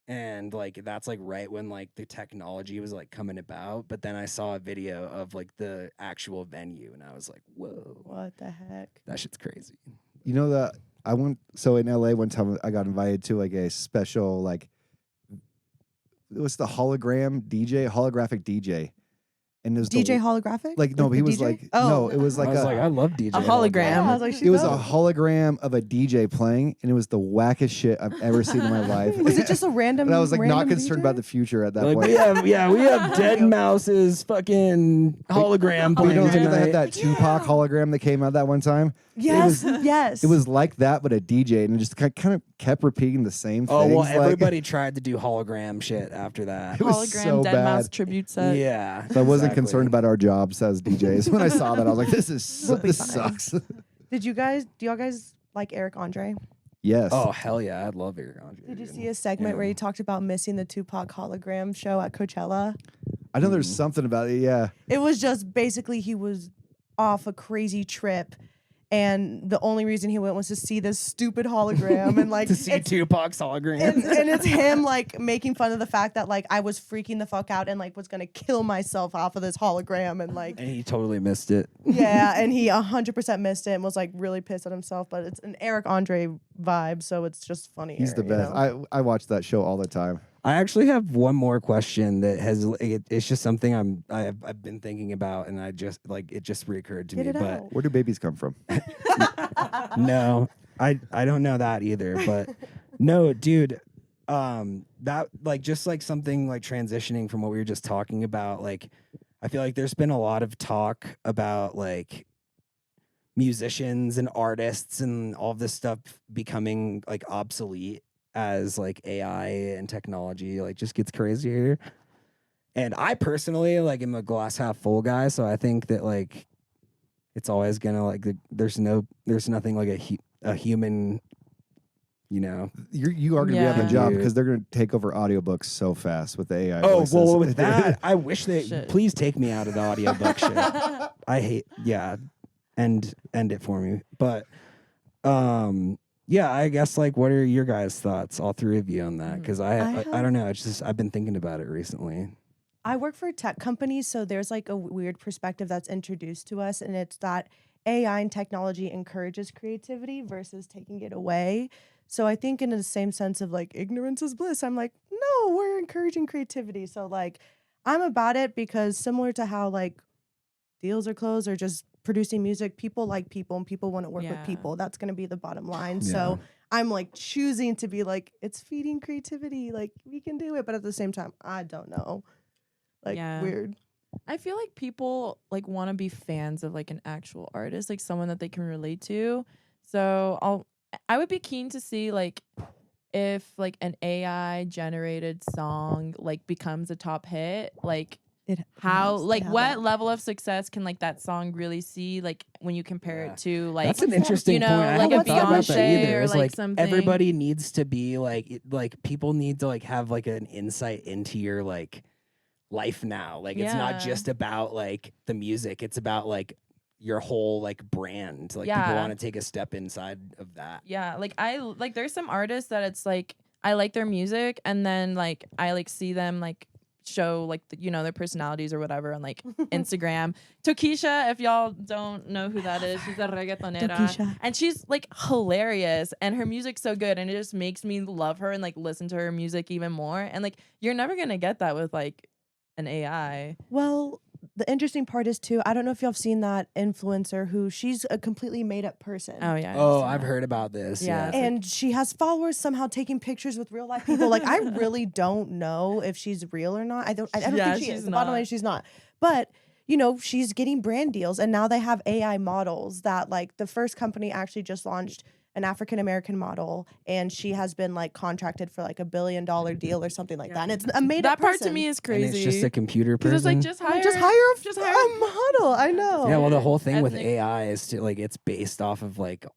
And like that's like right when like the technology was like coming about, but then I saw a video of like the actual venue and I was like, whoa, What the heck? that shit's crazy. You know that I went in LA one time. I got invited to like a special like it was the holographic DJ, and it was DJ holographic? like no, Like but he the was DJ? like Oh. no, it was like I love DJ. A hologram. Yeah, I was like, it was a dope. hologram of a DJ playing, and it was the wackest shit I've ever seen in my life. Was it just a random? And I was like not random concerned DJ? about the future at that Like point. we have Dead Mouse's fucking hologram But you know, playing they had tonight. that Tupac hologram that came out that one time. Yes, yes. It was like that, but a DJ, and it just kind of kept repeating the same things. Oh well, like- everybody tried to do hologram shit after that. It was Hologram so Dead bad. Mouse tribute set. Yeah, So I wasn't exactly. concerned about our jobs as DJs. When I saw that, I was like, We'll be this fine. sucks. Do y'all guys like Eric Andre? Yes. Oh hell yeah, I'd love Eric Andre. Did you dude. see a segment where Yeah. he talked about missing the Tupac hologram show at Coachella? I know there's something about it. Yeah. It was just basically he was off a crazy trip, and the only reason he went was to see this stupid hologram and like to see it's- Tupac's hologram? and it's him like making fun of the fact that like I was freaking the fuck out and like was gonna kill myself off of this hologram and like And he totally missed it. yeah, and he 100% missed it and was like really pissed at himself. But it's an Eric Andre vibe, so it's just funny. He's the best. I watch that show all the time. I actually have one more question that it's just something I've been thinking about, and I just like it just reoccurred to Get me. it But out. Where do babies come from? no, I don't know that either. But no, dude, that like just like something like transitioning from what we were just talking about. Like, I feel like there's been a lot of talk about like musicians and artists and all of this stuff becoming like obsolete as like AI and technology like just gets crazier. And I personally like am a glass half full guy, so I think that like it's always gonna like there's nothing like a human, you know. You are going to be on the Yeah. job Dude. because they're going to take over audiobooks so fast with the AI. Oh voices. well, with that, I wish they Shit. please take me out of the audiobook shit. I hate end it for me. But yeah, I guess like what are your guys' thoughts, all three of you, on that? Because I don't know. It's just I've been thinking about it recently. I work for a tech company, so there's like a weird perspective that's introduced to us, and it's that AI and technology encourages creativity versus taking it away. So I think in the same sense of like ignorance is bliss, I'm like, no, we're encouraging creativity. So like I'm about it because similar to how like deals are closed or just producing music, people like people and people want to work with Yeah. people. That's going to be the bottom line. Yeah. So I'm like choosing to be like, it's feeding creativity. Like we can do it. But at the same time, I don't know. Like Yeah. weird. I feel like people like want to be fans of like an actual artist, like someone that they can relate to. So I would be keen to see like if like an AI generated song like becomes a top hit, like how like what level of success can like that song really see like when you compare it to like that's an interesting point. I like a haven't thought about that Beyonce either. or It's like something. everybody needs to be like people need to like have like an insight into your like life now. Like it's not just about like the music, it's about like your whole like brand. Like people want to take a step inside of that. Yeah, like I like there's some artists that it's like I like their music and then like I like see them like show like their personalities or whatever on like Instagram. Tokisha, if y'all don't know who that is, she's a reggaetonera Tokisha. and she's like hilarious and her music's so good and it just makes me love her and like listen to her music even more. And like you're never gonna get that with like an AI. Well, the interesting part is too, I don't know if y'all have seen that influencer who she's a completely made up person. Oh yeah. Oh, I've heard about this. Yeah. Yeah. And she has followers somehow taking pictures with real life people. Like I really don't know if she's real or not. I don't think she is. The bottom line is she's not. But she's getting brand deals and now they have AI models that like the first company actually just launched an African American model and she has been like contracted for like $1 billion deal or something like that. And it's a made up that part person. to me is And crazy. it's just a computer person. Because it's like just hire a model. I know. yeah, well, the whole thing with Ethnic- AI is to like it's based off of like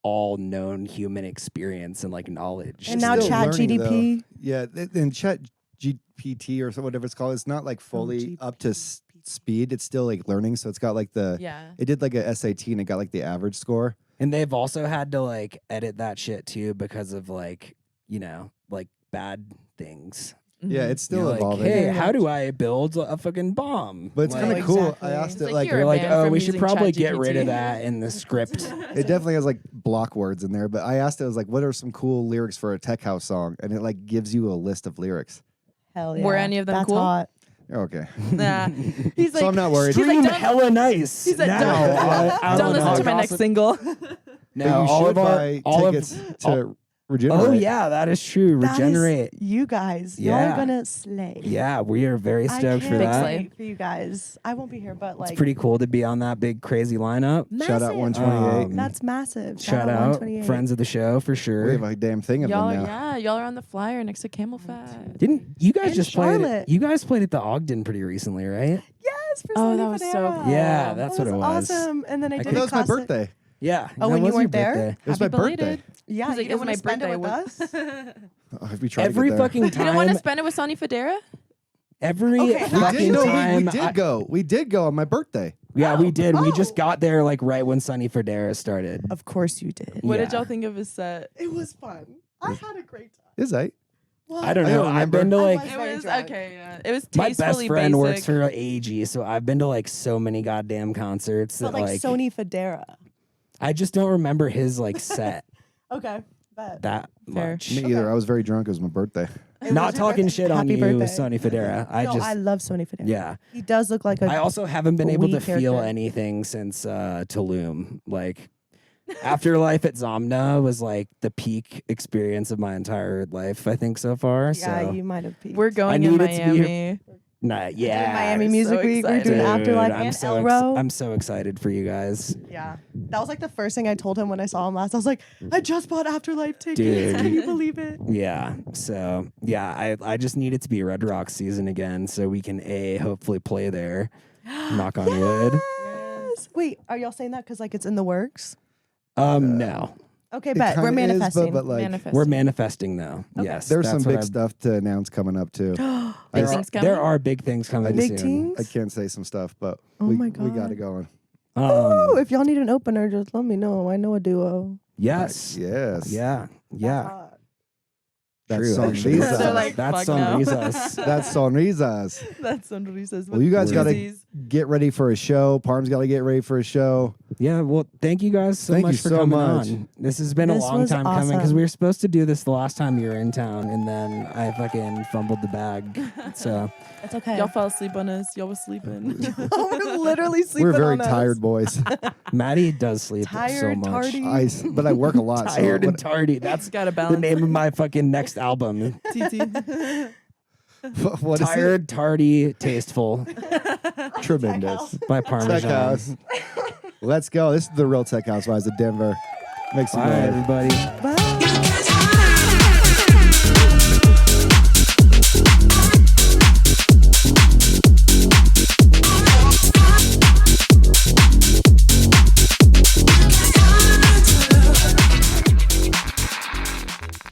all known human experience and like knowledge. And now Still Chat learning, GDP. though. Yeah, and Chat GPT or whatever it's called, it's not like fully up to speed. It's still like learning. So it's got like it did like a SAT and it got like the average score. And they've also had to like edit that shit too because of like like bad things. Yeah, it's still You're like, evolving. hey, how do I build a fucking bomb? But it's Like, kind of cool. Exactly. I asked It's it like like you're They're like, banned oh, from we should using probably get rid ChatGPT. of that in the script. it definitely has like block words in there. But I asked it, I was like, what are some cool lyrics for a tech house song? And it like gives you a list of lyrics. Hell yeah. Were any of them That's cool? hot. Okay. Nah. He's like, So I'm not worried. He's like, Stream don't- hella nice. He said, now. don't listen to my next single. No, But you all should of our buy all of tickets to Regenerate. Oh yeah, that is true. That is Regenerate. you guys. Y'all Yeah. are gonna slay. Yeah, we are very I stoked for can't that. wait for you guys. I won't be here, but like It's pretty cool to be on that big crazy lineup. Shout out massive. 128. That's massive. Shout out 128. friends of the show for We sure. have a damn thing of Y'all, them now. yeah, y'all are on the flyer next to Camel Fat. Didn't you guys And just play? Charlotte. You guys played at the Ogden pretty recently, right? Yes, for Oh, Sonny that was so Federa. cool. Yeah, that's That what it was. Awesome. And then I I did could- That was my classic- birthday. Yeah. Oh, that when you was your weren't there? birthday. It was Happy my birthday. belated. Yeah, He's like, you "It's want my to spend it birthday with us? Oh, if we tried Every to get there. fucking You don't want to time. spend it with Sonny Federa? Every Okay. We fucking did, no, time. we did go. We did go on my birthday. Yeah, we did. We Oh. just got there like right when Sonny Federa started. Of course you did. What did Yeah. y'all think of his set? It was fun. I had a great time. Is that? Well, I don't I know. don't I've been to remember. like It was very drunk. okay, yeah. It was my best tastefully friend basic. works for AG, so I've been to like so many goddamn concerts But that like Sonny Federa. I just don't remember his like set Okay, bet. that Fair. much. Me either. I was very drunk. It was my birthday. It Not was your talking birthday. shit on Happy you, birthday. Sonny Federa. I No, just I love Sonny Federa. yeah. He does look like a I also haven't been able to weak feel character. anything since Tulum. Like Afterlife at Zomna was like the peak experience of my entire life, I think, so far. Yeah, so you might have peaked. We're going in needed to be here. Miami. nah, yeah. Doing Miami so Music Week. We're doing excited. Afterlife I'm and so Elro. I'm so excited for you guys. Yeah, that was like the first thing I told him when I saw him last. I was like, I just bought Afterlife tickets. Dude. Can you believe it? Yeah. So yeah, I just need it to be Red Rock season again so we can hopefully play there. Knock on wood. Yes. Wait, are y'all saying that because like it's in the works? No. Okay, It bet we're kinda is, manifesting. but like Manifest. We're manifesting though. Yes. there's that's some what big I've- stuff to announce coming up too. Big There things are- coming. There are big things coming Big soon. I teams. can't say some stuff, but Oh we, my we God. got it going. Oh, if y'all need an opener, just let me know. I know a duo. Yes. Yes. Yeah. Yeah. That's True. Sonrizas. They're So, like, That's fuck no. Sonrizas. That's Sonrizas. That's Sonrizas. Well, you guys got to Koozies. get ready for a show. Parm's got to get ready for a show. Yeah, well, thank you guys so Thank much you for so coming much. on. This has been a This long was time coming because awesome. we were supposed to do this the last time you were in town, and then I fucking fumbled the bag. So It's okay. Y'all fell asleep on us. Y'all was sleeping. We're literally sleeping We're very on us. tired boys. Maddie does sleep so Tired, much. tardy. But I work a lot. Tired so and tardy. That's Gotta the balance. name of my fucking next album. TT. What is Tired, tardy, tasteful Tremendous. by Tech Parmajawn. House. Let's go. This is the real Tech House Vibes of Denver. Make some Bye, noise. everybody. Bye.